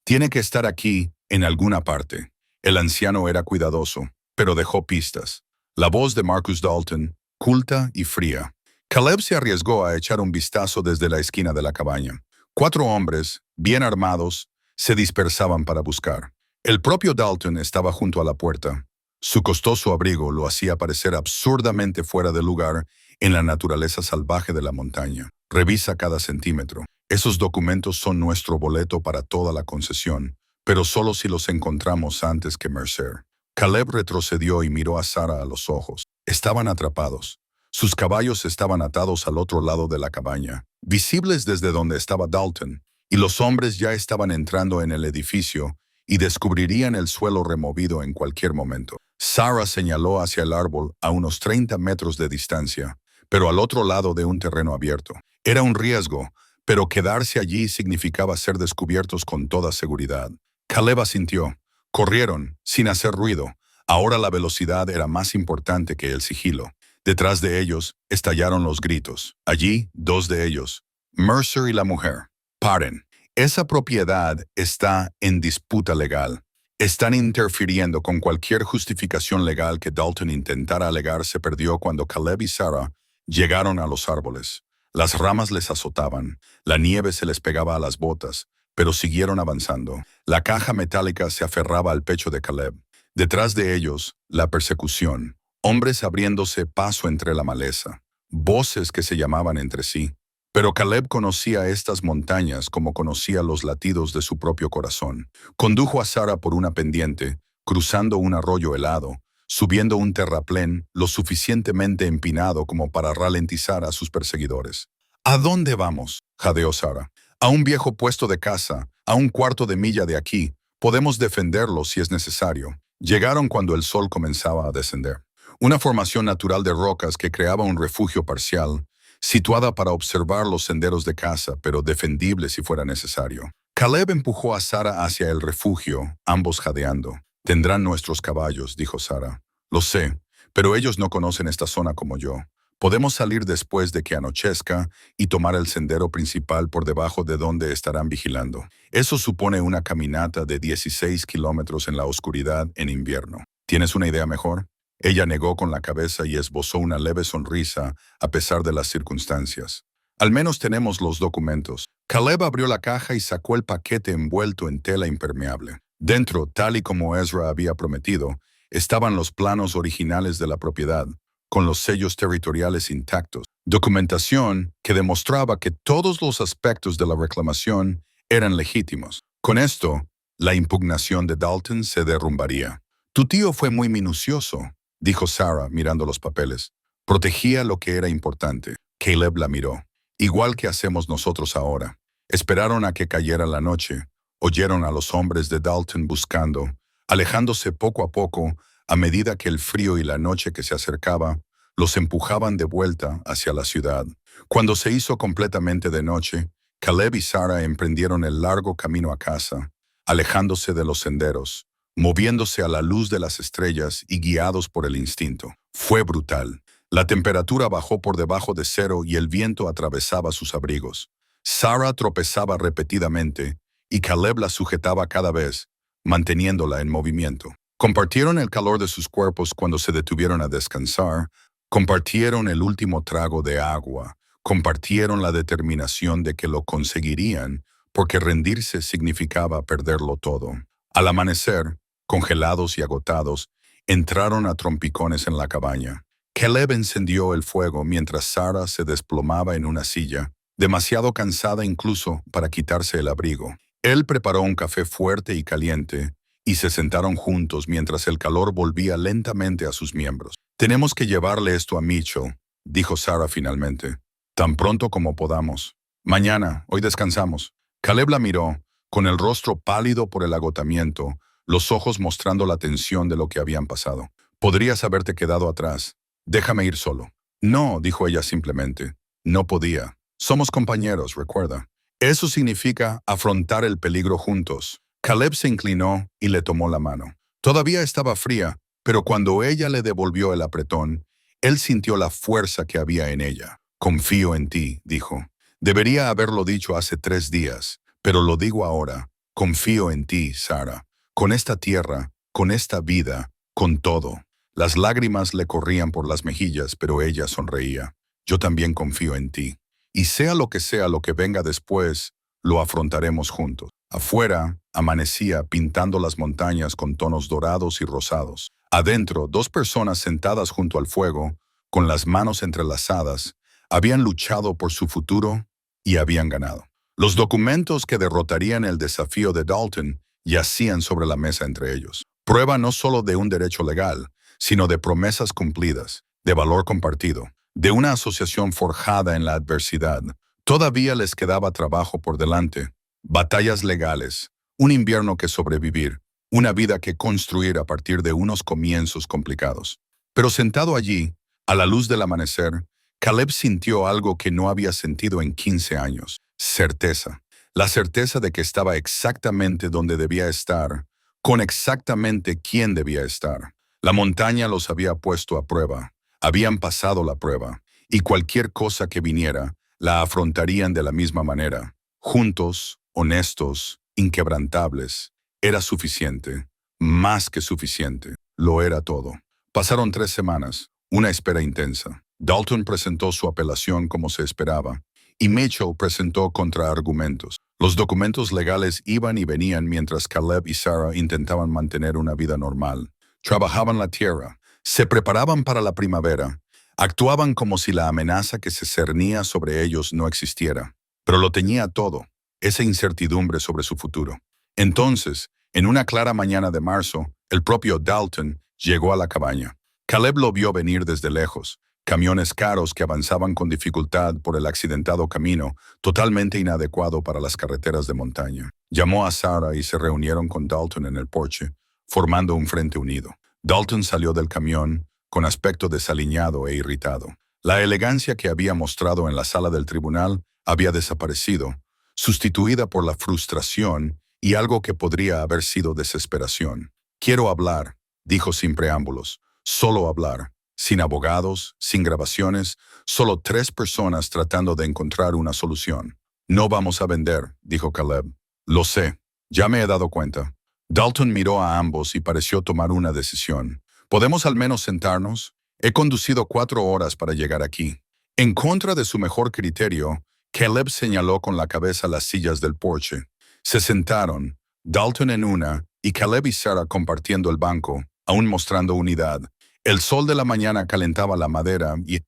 Tiene que estar aquí, en alguna parte. El anciano era cuidadoso, pero dejó pistas. La voz de Marcus Dalton, culta y fría. Caleb se arriesgó a echar un vistazo desde la esquina de la cabaña. 4 hombres, bien armados, se dispersaban para buscar. El propio Dalton estaba junto a la puerta. Su costoso abrigo lo hacía parecer absurdamente fuera de lugar en la naturaleza salvaje de la montaña. Revisa cada centímetro. Esos documentos son nuestro boleto para toda la concesión, pero solo si los encontramos antes que Mercer. Caleb retrocedió y miró a Sarah a los ojos. Estaban atrapados. Sus caballos estaban atados al otro lado de la cabaña, visibles desde donde estaba Dalton, y los hombres ya estaban entrando en el edificio y descubrirían el suelo removido en cualquier momento. Sarah señaló hacia el árbol a unos 30 metros de distancia, pero al otro lado de un terreno abierto. Era un riesgo, pero quedarse allí significaba ser descubiertos con toda seguridad. Caleb asintió. Corrieron, sin hacer ruido. Ahora la velocidad era más importante que el sigilo. Detrás de ellos estallaron los gritos. Allí, 2 de ellos, Mercer y la mujer. Paren. Esa propiedad está en disputa legal. Están interfiriendo con cualquier justificación legal que Dalton intentara alegar. Se perdió cuando Caleb y Sarah llegaron a los árboles. Las ramas les azotaban, la nieve se les pegaba a las botas, pero siguieron avanzando. La caja metálica se aferraba al pecho de Caleb. Detrás de ellos, la persecución. Hombres abriéndose paso entre la maleza. Voces que se llamaban entre sí. Pero Caleb conocía estas montañas como conocía los latidos de su propio corazón. Condujo a Sarah por una pendiente, cruzando un arroyo helado, subiendo un terraplén lo suficientemente empinado como para ralentizar a sus perseguidores. ¿A dónde vamos?, jadeó Sarah. A un viejo puesto de caza, a un cuarto de milla de aquí. Podemos defenderlo si es necesario. Llegaron cuando el sol comenzaba a descender. Una formación natural de rocas que creaba un refugio parcial, situada para observar los senderos de caza, pero defendible si fuera necesario. Caleb empujó a Sarah hacia el refugio, ambos jadeando. «Tendrán nuestros caballos», dijo Sarah. «Lo sé, pero ellos no conocen esta zona como yo. Podemos salir después de que anochezca y tomar el sendero principal por debajo de donde estarán vigilando. Eso supone una caminata de 16 kilómetros en la oscuridad en invierno. ¿Tienes una idea mejor?». Ella negó con la cabeza y esbozó una leve sonrisa a pesar de las circunstancias. «Al menos tenemos los documentos». Caleb abrió la caja y sacó el paquete envuelto en tela impermeable. Dentro, tal y como Ezra había prometido, estaban los planos originales de la propiedad, con los sellos territoriales intactos. Documentación que demostraba que todos los aspectos de la reclamación eran legítimos. Con esto, la impugnación de Dalton se derrumbaría. «Tu tío fue muy minucioso», dijo Sarah mirando los papeles. «Protegía lo que era importante». Caleb la miró. «Igual que hacemos nosotros ahora». Esperaron a que cayera la noche. Oyeron a los hombres de Dalton buscando, alejándose poco a poco a medida que el frío y la noche que se acercaba los empujaban de vuelta hacia la ciudad. Cuando se hizo completamente de noche, Caleb y Sarah emprendieron el largo camino a casa, alejándose de los senderos, moviéndose a la luz de las estrellas y guiados por el instinto. Fue brutal. La temperatura bajó por debajo de 0 y el viento atravesaba sus abrigos. Sarah tropezaba repetidamente y Caleb la sujetaba cada vez, manteniéndola en movimiento. Compartieron el calor de sus cuerpos cuando se detuvieron a descansar, compartieron el último trago de agua, compartieron la determinación de que lo conseguirían, porque rendirse significaba perderlo todo. Al amanecer, congelados y agotados, entraron a trompicones en la cabaña. Caleb encendió el fuego mientras Sarah se desplomaba en una silla, demasiado cansada incluso para quitarse el abrigo. Él preparó un café fuerte y caliente, y se sentaron juntos mientras el calor volvía lentamente a sus miembros. «Tenemos que llevarle esto a Mitchell», dijo Sarah finalmente. «Tan pronto como podamos. Mañana, hoy descansamos». Caleb la miró, con el rostro pálido por el agotamiento, los ojos mostrando la tensión de lo que habían pasado. «Podrías haberte quedado atrás. Déjame ir solo». «No», dijo ella simplemente. «No podía. Somos compañeros, recuerda. Eso significa afrontar el peligro juntos». Caleb se inclinó y le tomó la mano. Todavía estaba fría, pero cuando ella le devolvió el apretón, Él sintió la fuerza que había en ella. Confío en ti, dijo. Debería haberlo dicho hace 3 días, pero lo digo ahora. Confío en ti, Sara. Con esta tierra, con esta vida, con todo. Las lágrimas le corrían por las mejillas, pero ella sonreía. Yo también confío en ti. Y sea lo que venga después, lo afrontaremos juntos. Afuera, amanecía pintando las montañas con tonos dorados y rosados. Adentro, 2 personas sentadas junto al fuego, con las manos entrelazadas, habían luchado por su futuro y habían ganado. Los documentos que derrotarían el desafío de Dalton yacían sobre la mesa entre ellos. Prueba no solo de un derecho legal, sino de promesas cumplidas, de valor compartido, de una asociación forjada en la adversidad. Todavía les quedaba trabajo por delante, batallas legales, un invierno que sobrevivir, una vida que construir a partir de unos comienzos complicados. Pero sentado allí, a la luz del amanecer, Caleb sintió algo que no había sentido en 15 años. Certeza. La certeza de que estaba exactamente donde debía estar, con exactamente quién debía estar. La montaña los había puesto a prueba, habían pasado la prueba, y cualquier cosa que viniera, la afrontarían de la misma manera. Juntos, honestos, inquebrantables. Era suficiente, más que suficiente. Lo era todo. Pasaron 3 semanas, una espera intensa. Dalton presentó su apelación como se esperaba, y Mitchell presentó contraargumentos. Los documentos legales iban y venían mientras Caleb y Sarah intentaban mantener una vida normal. Trabajaban la tierra, se preparaban para la primavera, actuaban como si la amenaza que se cernía sobre ellos no existiera. Pero lo tenía todo, esa incertidumbre sobre su futuro. Entonces, en una clara mañana de marzo, el propio Dalton llegó a la cabaña. Caleb lo vio venir desde lejos, camiones caros que avanzaban con dificultad por el accidentado camino, totalmente inadecuado para las carreteras de montaña. Llamó a Sarah y se reunieron con Dalton en el porche, formando un frente unido. Dalton salió del camión con aspecto desaliñado e irritado. La elegancia que había mostrado en la sala del tribunal había desaparecido, sustituida por la frustración y algo que podría haber sido desesperación. Quiero hablar, dijo sin preámbulos, solo hablar, sin abogados, sin grabaciones, solo 3 personas tratando de encontrar una solución. No vamos a vender, dijo Caleb. Lo sé, ya me he dado cuenta. Dalton miró a ambos y pareció tomar una decisión. ¿Podemos al menos sentarnos? He conducido 4 horas para llegar aquí. En contra de su mejor criterio, Caleb señaló con la cabeza las sillas del porche. Se sentaron, Dalton en una y Caleb y Sarah compartiendo el banco, aún mostrando unidad. El sol de la mañana calentaba la madera y,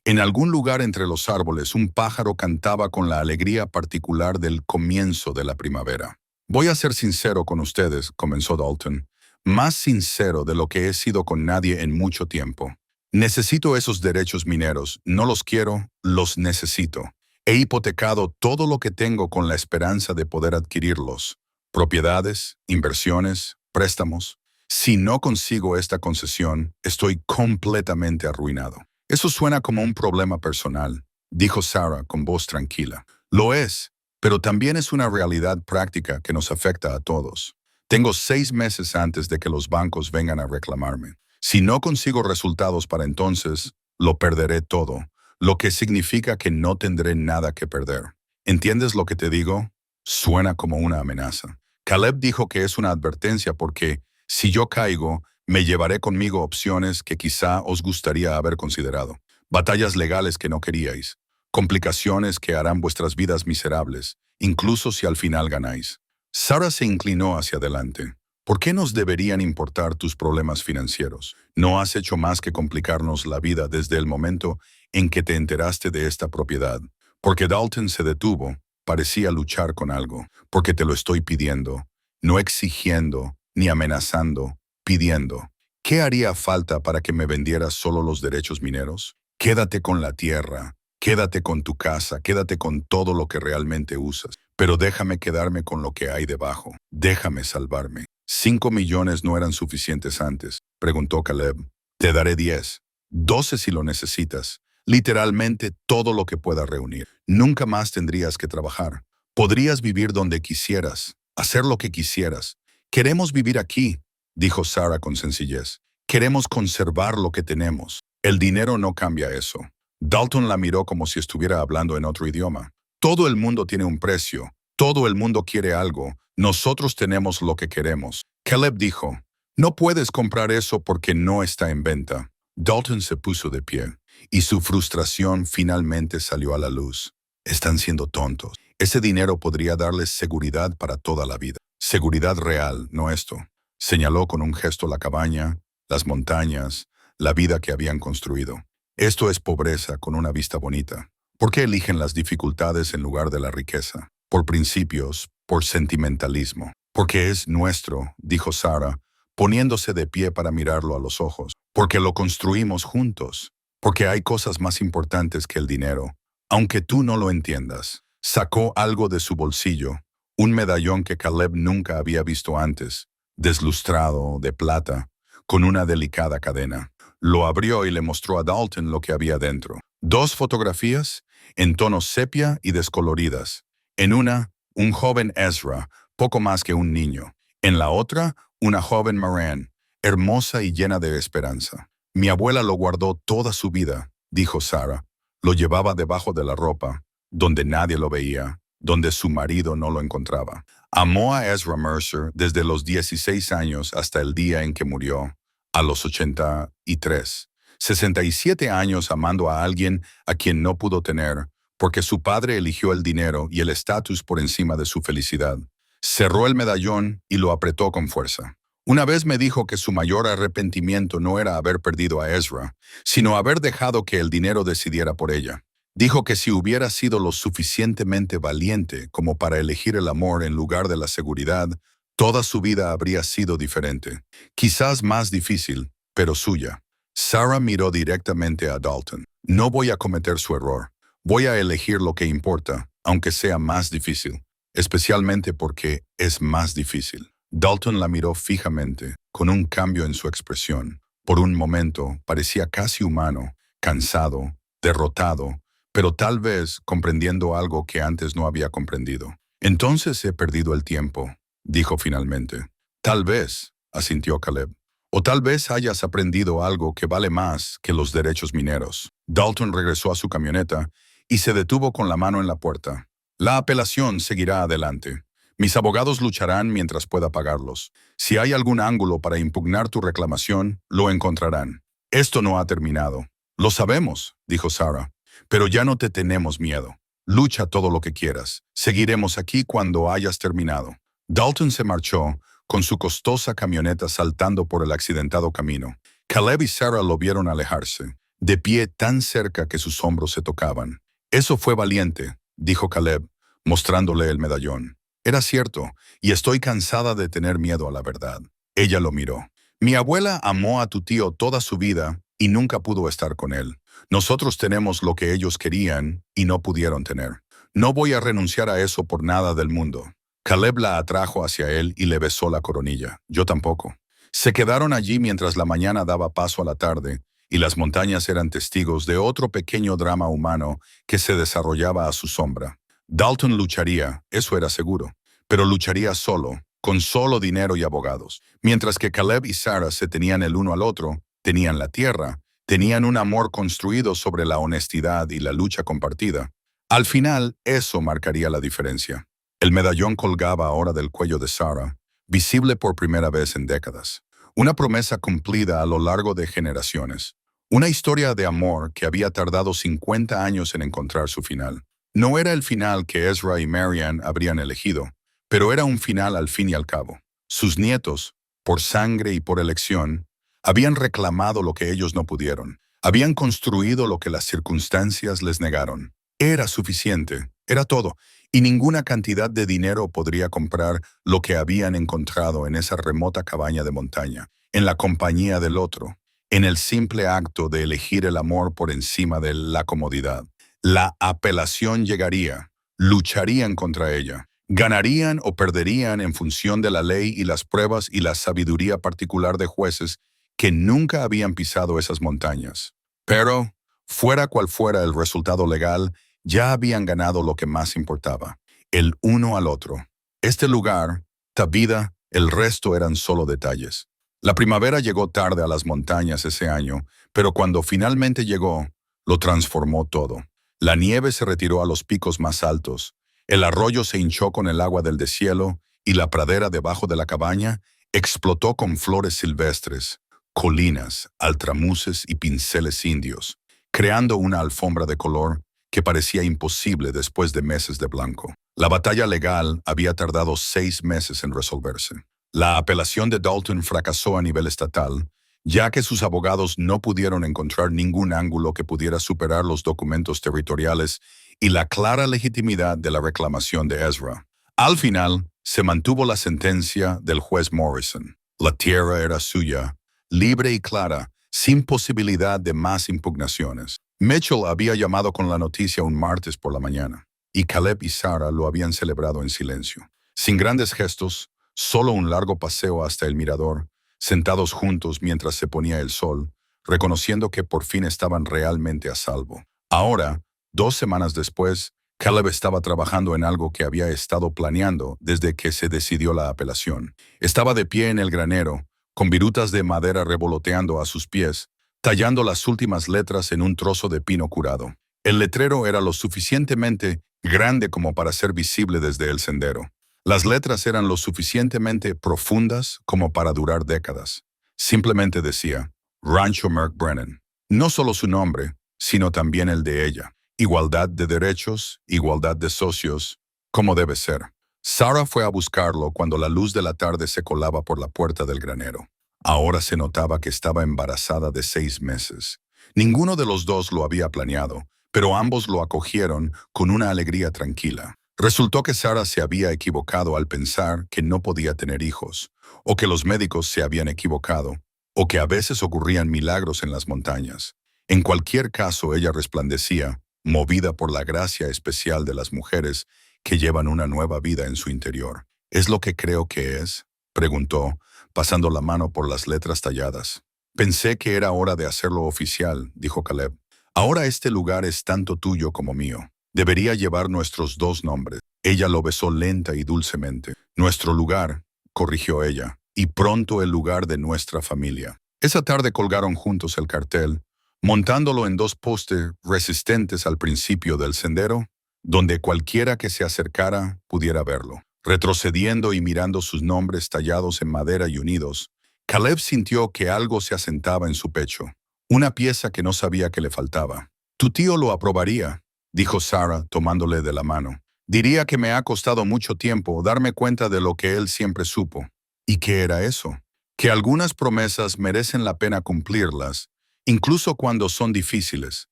en algún lugar entre los árboles, un pájaro cantaba con la alegría particular del comienzo de la primavera. Voy a ser sincero con ustedes, comenzó Dalton. Más sincero de lo que he sido con nadie en mucho tiempo. Necesito esos derechos mineros, no los quiero, los necesito. He hipotecado todo lo que tengo con la esperanza de poder adquirirlos. Propiedades, inversiones, préstamos. Si no consigo esta concesión, estoy completamente arruinado. Eso suena como un problema personal, dijo Sarah con voz tranquila. Lo es, pero también es una realidad práctica que nos afecta a todos. Tengo 6 meses antes de que los bancos vengan a reclamarme. Si no consigo resultados para entonces, lo perderé todo, lo que significa que no tendré nada que perder. ¿Entiendes lo que te digo? Suena como una amenaza. Caleb dijo que es una advertencia porque, si yo caigo, me llevaré conmigo opciones que quizá os gustaría haber considerado. Batallas legales que no queríais. Complicaciones que harán vuestras vidas miserables, incluso si al final ganáis. Sarah se inclinó hacia adelante. ¿Por qué nos deberían importar tus problemas financieros? No has hecho más que complicarnos la vida desde el momento en que te enteraste de esta propiedad. Porque Dalton se detuvo, parecía luchar con algo. Porque te lo estoy pidiendo, no exigiendo ni amenazando, pidiendo. ¿Qué haría falta para que me vendieras solo los derechos mineros? Quédate con la tierra, quédate con tu casa, quédate con todo lo que realmente usas. Pero déjame quedarme con lo que hay debajo. Déjame salvarme. 5 millones no eran suficientes antes, preguntó Caleb. Te daré 10, 12 si lo necesitas. Literalmente todo lo que pueda reunir. Nunca más tendrías que trabajar. Podrías vivir donde quisieras, hacer lo que quisieras. Queremos vivir aquí, dijo Sarah con sencillez. Queremos conservar lo que tenemos. El dinero no cambia eso. Dalton la miró como si estuviera hablando en otro idioma. Todo el mundo tiene un precio. Todo el mundo quiere algo. Nosotros tenemos lo que queremos. Caleb dijo, no puedes comprar eso porque no está en venta. Dalton se puso de pie, y su frustración finalmente salió a la luz. Están siendo tontos. Ese dinero podría darles seguridad para toda la vida. Seguridad real, no esto. Señaló con un gesto la cabaña, las montañas, la vida que habían construido. Esto es pobreza con una vista bonita. ¿Por qué eligen las dificultades en lugar de la riqueza? Por principios, por sentimentalismo. Porque es nuestro, dijo Sarah, poniéndose de pie para mirarlo a los ojos. Porque lo construimos juntos. Porque hay cosas más importantes que el dinero. Aunque tú no lo entiendas. Sacó algo de su bolsillo, un medallón que Caleb nunca había visto antes, deslustrado, de plata, con una delicada cadena. Lo abrió y le mostró a Dalton lo que había dentro. 2 fotografías, en tonos sepia y descoloridas. En una, un joven Ezra, poco más que un niño. En la otra, una joven Moran, hermosa y llena de esperanza. Mi abuela lo guardó toda su vida, dijo Sarah. Lo llevaba debajo de la ropa, donde nadie lo veía, donde su marido no lo encontraba. Amó a Ezra Mercer desde los 16 años hasta el día en que murió, a los 83. 67 años amando a alguien a quien no pudo tener, porque su padre eligió el dinero y el estatus por encima de su felicidad. Cerró el medallón y lo apretó con fuerza. Una vez me dijo que su mayor arrepentimiento no era haber perdido a Ezra, sino haber dejado que el dinero decidiera por ella. Dijo que si hubiera sido lo suficientemente valiente como para elegir el amor en lugar de la seguridad, toda su vida habría sido diferente. Quizás más difícil, pero suya. Sarah miró directamente a Dalton. No voy a cometer su error. Voy a elegir lo que importa, aunque sea más difícil. Especialmente porque es más difícil. Dalton la miró fijamente, con un cambio en su expresión. Por un momento parecía casi humano, cansado, derrotado, pero tal vez comprendiendo algo que antes no había comprendido. Entonces he perdido el tiempo, dijo finalmente. Tal vez, asintió Caleb. O tal vez hayas aprendido algo que vale más que los derechos mineros. Dalton regresó a su camioneta y se detuvo con la mano en la puerta. La apelación seguirá adelante. Mis abogados lucharán mientras pueda pagarlos. Si hay algún ángulo para impugnar tu reclamación, lo encontrarán. Esto no ha terminado. Lo sabemos, dijo Sarah. Pero ya no te tenemos miedo. Lucha todo lo que quieras. Seguiremos aquí cuando hayas terminado. Dalton se marchó, con su costosa camioneta saltando por el accidentado camino. Caleb y Sarah lo vieron alejarse, de pie tan cerca que sus hombros se tocaban. Eso fue valiente, dijo Caleb, mostrándole el medallón. Era cierto, y estoy cansada de tener miedo a la verdad. Ella lo miró. Mi abuela amó a tu tío toda su vida y nunca pudo estar con él. Nosotros tenemos lo que ellos querían y no pudieron tener. No voy a renunciar a eso por nada del mundo. Caleb la atrajo hacia él y le besó la coronilla. Yo tampoco. Se quedaron allí mientras la mañana daba paso a la tarde y las montañas eran testigos de otro pequeño drama humano que se desarrollaba a su sombra. Dalton lucharía, eso era seguro, pero lucharía solo, con solo dinero y abogados. Mientras que Caleb y Sarah se tenían el uno al otro, tenían la tierra, tenían un amor construido sobre la honestidad y la lucha compartida. Al final, eso marcaría la diferencia. El medallón colgaba ahora del cuello de Sarah, visible por primera vez en décadas. Una promesa cumplida a lo largo de generaciones. Una historia de amor que había tardado 50 años en encontrar su final. No era el final que Ezra y Marian habrían elegido, pero era un final al fin y al cabo. Sus nietos, por sangre y por elección, habían reclamado lo que ellos no pudieron. Habían construido lo que las circunstancias les negaron. Era suficiente, era todo, y ninguna cantidad de dinero podría comprar lo que habían encontrado en esa remota cabaña de montaña, en la compañía del otro, en el simple acto de elegir el amor por encima de la comodidad. La apelación llegaría, lucharían contra ella, ganarían o perderían en función de la ley y las pruebas y la sabiduría particular de jueces que nunca habían pisado esas montañas. Pero, fuera cual fuera el resultado legal, ya habían ganado lo que más importaba, el uno al otro. Este lugar, esta vida, el resto eran solo detalles. La primavera llegó tarde a las montañas ese año, pero cuando finalmente llegó, lo transformó todo. La nieve se retiró a los picos más altos, el arroyo se hinchó con el agua del deshielo y la pradera debajo de la cabaña explotó con flores silvestres, colinas, altramuces y pinceles indios, creando una alfombra de color que parecía imposible después de meses de blanco. La batalla legal había tardado 6 meses en resolverse. La apelación de Dalton fracasó a nivel estatal, ya que sus abogados no pudieron encontrar ningún ángulo que pudiera superar los documentos territoriales y la clara legitimidad de la reclamación de Ezra. Al final, se mantuvo la sentencia del juez Morrison. La tierra era suya, libre y clara, sin posibilidad de más impugnaciones. Mitchell había llamado con la noticia un martes por la mañana, y Caleb y Sarah lo habían celebrado en silencio. Sin grandes gestos, solo un largo paseo hasta el mirador, sentados juntos mientras se ponía el sol, reconociendo que por fin estaban realmente a salvo. Ahora, 2 semanas después, Caleb estaba trabajando en algo que había estado planeando desde que se decidió la apelación. Estaba de pie en el granero, con virutas de madera revoloteando a sus pies, tallando las últimas letras en un trozo de pino curado. El letrero era lo suficientemente grande como para ser visible desde el sendero. Las letras eran lo suficientemente profundas como para durar décadas. Simplemente decía, Rancho Merck Brennan. No solo su nombre, sino también el de ella. Igualdad de derechos, igualdad de socios, como debe ser. Sarah fue a buscarlo cuando la luz de la tarde se colaba por la puerta del granero. Ahora se notaba que estaba embarazada de 6 meses. Ninguno de los dos lo había planeado, pero ambos lo acogieron con una alegría tranquila. Resultó que Sarah se había equivocado al pensar que no podía tener hijos, o que los médicos se habían equivocado, o que a veces ocurrían milagros en las montañas. En cualquier caso, ella resplandecía, movida por la gracia especial de las mujeres que llevan una nueva vida en su interior. ¿Es lo que creo que es?, preguntó, pasando la mano por las letras talladas. Pensé que era hora de hacerlo oficial, dijo Caleb. Ahora este lugar es tanto tuyo como mío. Debería llevar nuestros 2 nombres. Ella lo besó lenta y dulcemente. Nuestro lugar, corrigió ella, y pronto el lugar de nuestra familia. Esa tarde colgaron juntos el cartel, montándolo en 2 postes resistentes al principio del sendero, donde cualquiera que se acercara pudiera verlo. Retrocediendo y mirando sus nombres tallados en madera y unidos, Caleb sintió que algo se asentaba en su pecho, una pieza que no sabía que le faltaba. Tu tío lo aprobaría, dijo Sarah tomándole de la mano. Diría que me ha costado mucho tiempo darme cuenta de lo que él siempre supo. ¿Y qué era eso? Que algunas promesas merecen la pena cumplirlas, incluso cuando son difíciles,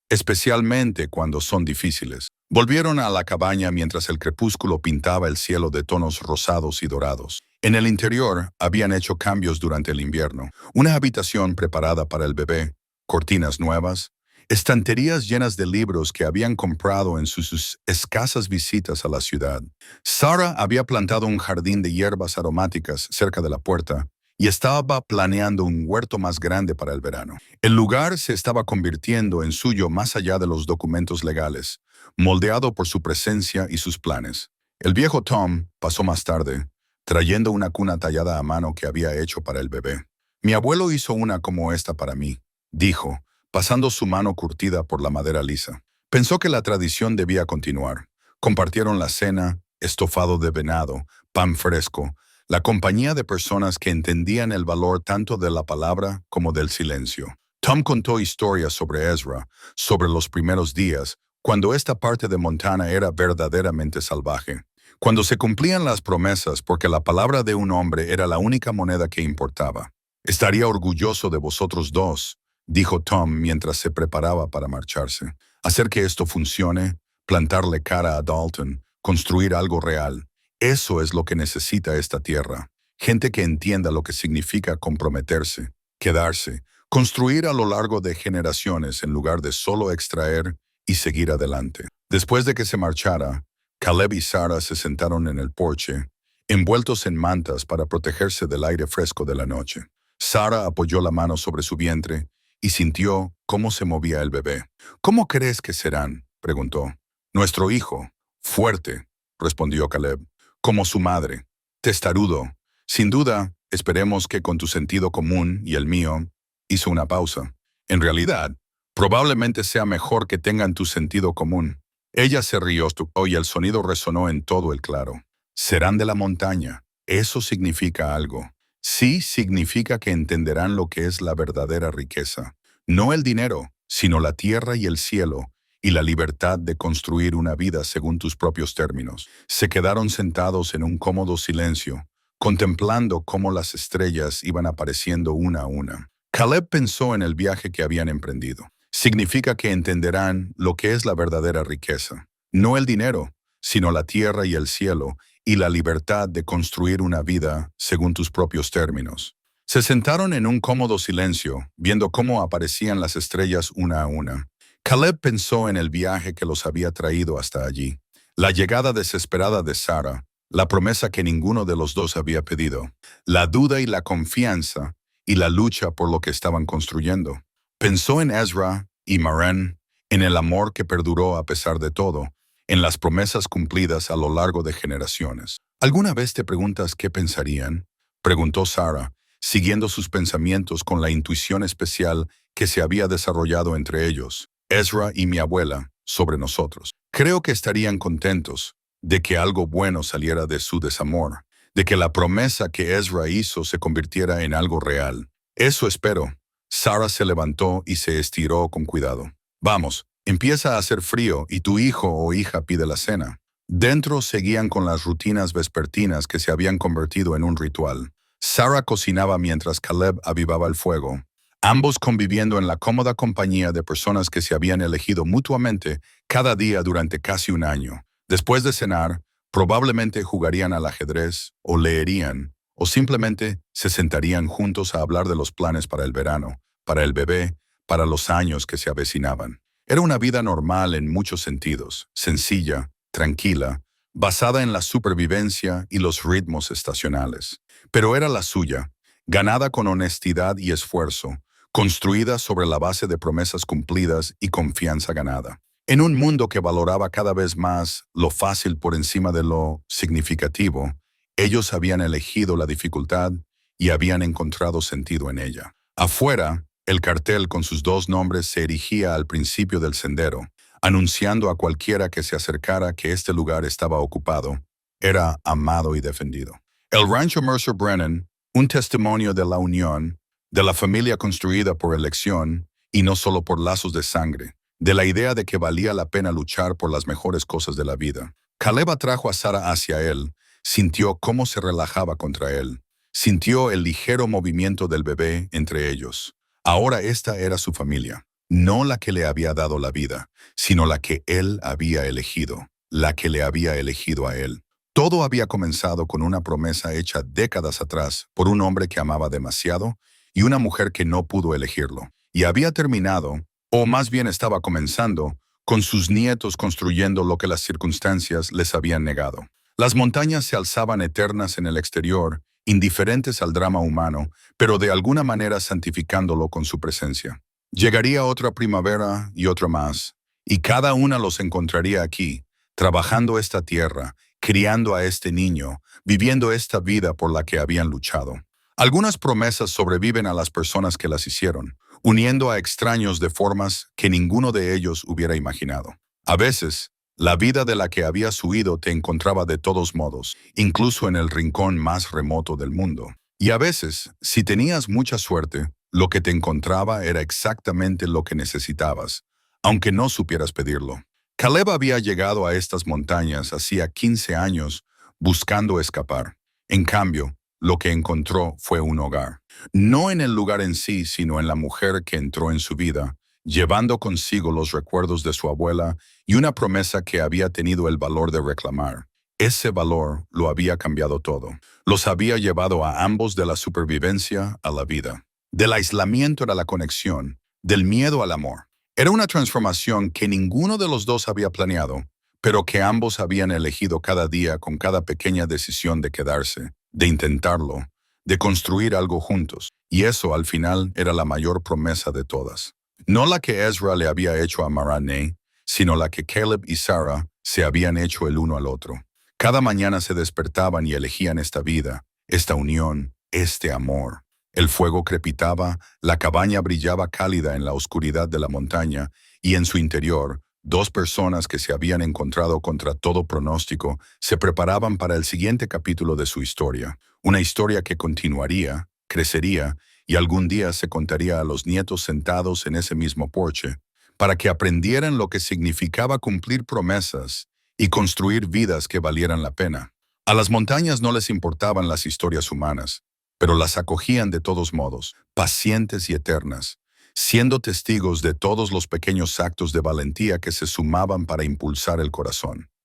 especialmente cuando son difíciles. Volvieron a la cabaña mientras el crepúsculo pintaba el cielo de tonos rosados y dorados. En el interior habían hecho cambios durante el invierno. Una habitación preparada para el bebé, cortinas nuevas, estanterías llenas de libros que habían comprado en sus escasas visitas a la ciudad. Sarah había plantado un jardín de hierbas aromáticas cerca de la puerta y estaba planeando un huerto más grande para el verano. El lugar se estaba convirtiendo en suyo más allá de los documentos legales, moldeado por su presencia y sus planes. El viejo Tom pasó más tarde, trayendo una cuna tallada a mano que había hecho para el bebé. Mi abuelo hizo una como esta para mí, dijo, pasando su mano curtida por la madera lisa. Pensó que la tradición debía continuar. Compartieron la cena, estofado de venado, pan fresco, la compañía de personas que entendían el valor tanto de la palabra como del silencio. Tom contó historias sobre Ezra, sobre los primeros días, cuando esta parte de Montana era verdaderamente salvaje. Cuando se cumplían las promesas porque la palabra de un hombre era la única moneda que importaba. Estaría orgulloso de vosotros 2, dijo Tom mientras se preparaba para marcharse. Hacer que esto funcione, plantarle cara a Dalton, construir algo real. Eso es lo que necesita esta tierra. Gente que entienda lo que significa comprometerse, quedarse, construir a lo largo de generaciones en lugar de solo extraer y seguir adelante. Después de que se marchara, Caleb y Sarah se sentaron en el porche, envueltos en mantas para protegerse del aire fresco de la noche. Sarah apoyó la mano sobre su vientre y sintió cómo se movía el bebé. ¿Cómo crees que serán?, preguntó. Nuestro hijo. Fuerte, respondió Caleb. Como su madre. Testarudo. Sin duda, esperemos que con tu sentido común y el mío, hizo una pausa. En realidad, probablemente sea mejor que tengan tu sentido común. Ella se rió y el sonido resonó en todo el claro. Serán de la montaña. Eso significa algo. Sí significa que entenderán lo que es la verdadera riqueza. No el dinero, sino la tierra y el cielo, y la libertad de construir una vida según tus propios términos. Se quedaron sentados en un cómodo silencio, contemplando cómo las estrellas iban apareciendo una a una. Caleb pensó en el viaje que habían emprendido. Significa que entenderán lo que es la verdadera riqueza. No el dinero, sino la tierra y el cielo, y la libertad de construir una vida según tus propios términos. Se sentaron en un cómodo silencio, viendo cómo aparecían las estrellas una a una. Caleb pensó en el viaje que los había traído hasta allí, la llegada desesperada de Sara, la promesa que ninguno de los dos había pedido, la duda y la confianza y la lucha por lo que estaban construyendo. Pensó en Ezra y Maren, en el amor que perduró a pesar de todo, en las promesas cumplidas a lo largo de generaciones. ¿Alguna vez te preguntas qué pensarían?, preguntó Sara, siguiendo sus pensamientos con la intuición especial que se había desarrollado entre ellos, Ezra y mi abuela, sobre nosotros. Creo que estarían contentos de que algo bueno saliera de su desamor, de que la promesa que Ezra hizo se convirtiera en algo real. Eso espero. Sara se levantó y se estiró con cuidado. Vamos, empieza a hacer frío y tu hijo o hija pide la cena. Dentro seguían con las rutinas vespertinas que se habían convertido en un ritual. Sara cocinaba mientras Caleb avivaba el fuego, ambos conviviendo en la cómoda compañía de personas que se habían elegido mutuamente cada día durante casi un año. Después de cenar, probablemente jugarían al ajedrez, o leerían, o simplemente se sentarían juntos a hablar de los planes para el verano, para el bebé, para los años que se avecinaban. Era una vida normal en muchos sentidos, sencilla, tranquila, basada en la supervivencia y los ritmos estacionales. Pero era la suya, ganada con honestidad y esfuerzo, construida sobre la base de promesas cumplidas y confianza ganada. En un mundo que valoraba cada vez más lo fácil por encima de lo significativo, ellos habían elegido la dificultad y habían encontrado sentido en ella. Afuera, el cartel con sus dos nombres se erigía al principio del sendero, anunciando a cualquiera que se acercara que este lugar estaba ocupado, era amado y defendido. El rancho Mercer Brennan, un testimonio de la unión, de la familia construida por elección y no solo por lazos de sangre, de la idea de que valía la pena luchar por las mejores cosas de la vida. Caleb atrajo a Sara hacia él, sintió cómo se relajaba contra él, sintió el ligero movimiento del bebé entre ellos. Ahora esta era su familia, no la que le había dado la vida, sino la que él había elegido, la que le había elegido a él. Todo había comenzado con una promesa hecha décadas atrás por un hombre que amaba demasiado y una mujer que no pudo elegirlo. Y había terminado, o más bien estaba comenzando, con sus nietos construyendo lo que las circunstancias les habían negado. Las montañas se alzaban eternas en el exterior, indiferentes al drama humano, pero de alguna manera santificándolo con su presencia. Llegaría otra primavera y otra más, y cada una los encontraría aquí, trabajando esta tierra, criando a este niño, viviendo esta vida por la que habían luchado. Algunas promesas sobreviven a las personas que las hicieron, uniendo a extraños de formas que ninguno de ellos hubiera imaginado. A veces, la vida de la que habías huido te encontraba de todos modos, incluso en el rincón más remoto del mundo. Y a veces, si tenías mucha suerte, lo que te encontraba era exactamente lo que necesitabas, aunque no supieras pedirlo. Caleb había llegado a estas montañas hacía 15 años buscando escapar. En cambio, lo que encontró fue un hogar. No en el lugar en sí, sino en la mujer que entró en su vida, llevando consigo los recuerdos de su abuela y una promesa que había tenido el valor de reclamar. Ese valor lo había cambiado todo. Los había llevado a ambos de la supervivencia a la vida. Del aislamiento a la conexión, del miedo al amor. Era una transformación que ninguno de los dos había planeado, pero que ambos habían elegido cada día con cada pequeña decisión de quedarse, de intentarlo, de construir algo juntos. Y eso al final era la mayor promesa de todas. No la que Ezra le había hecho a Marané, sino la que Caleb y Sara se habían hecho el uno al otro. Cada mañana se despertaban y elegían esta vida, esta unión, este amor. El fuego crepitaba, la cabaña brillaba cálida en la oscuridad de la montaña, y en su interior, dos personas que se habían encontrado contra todo pronóstico se preparaban para el siguiente capítulo de su historia, una historia que continuaría, crecería, y algún día se contaría a los nietos sentados en ese mismo porche, para que aprendieran lo que significaba cumplir promesas y construir vidas que valieran la pena. A las montañas no les importaban las historias humanas, pero las acogían de todos modos, pacientes y eternas, siendo testigos de todos los pequeños actos de valentía que se sumaban para impulsar el corazón.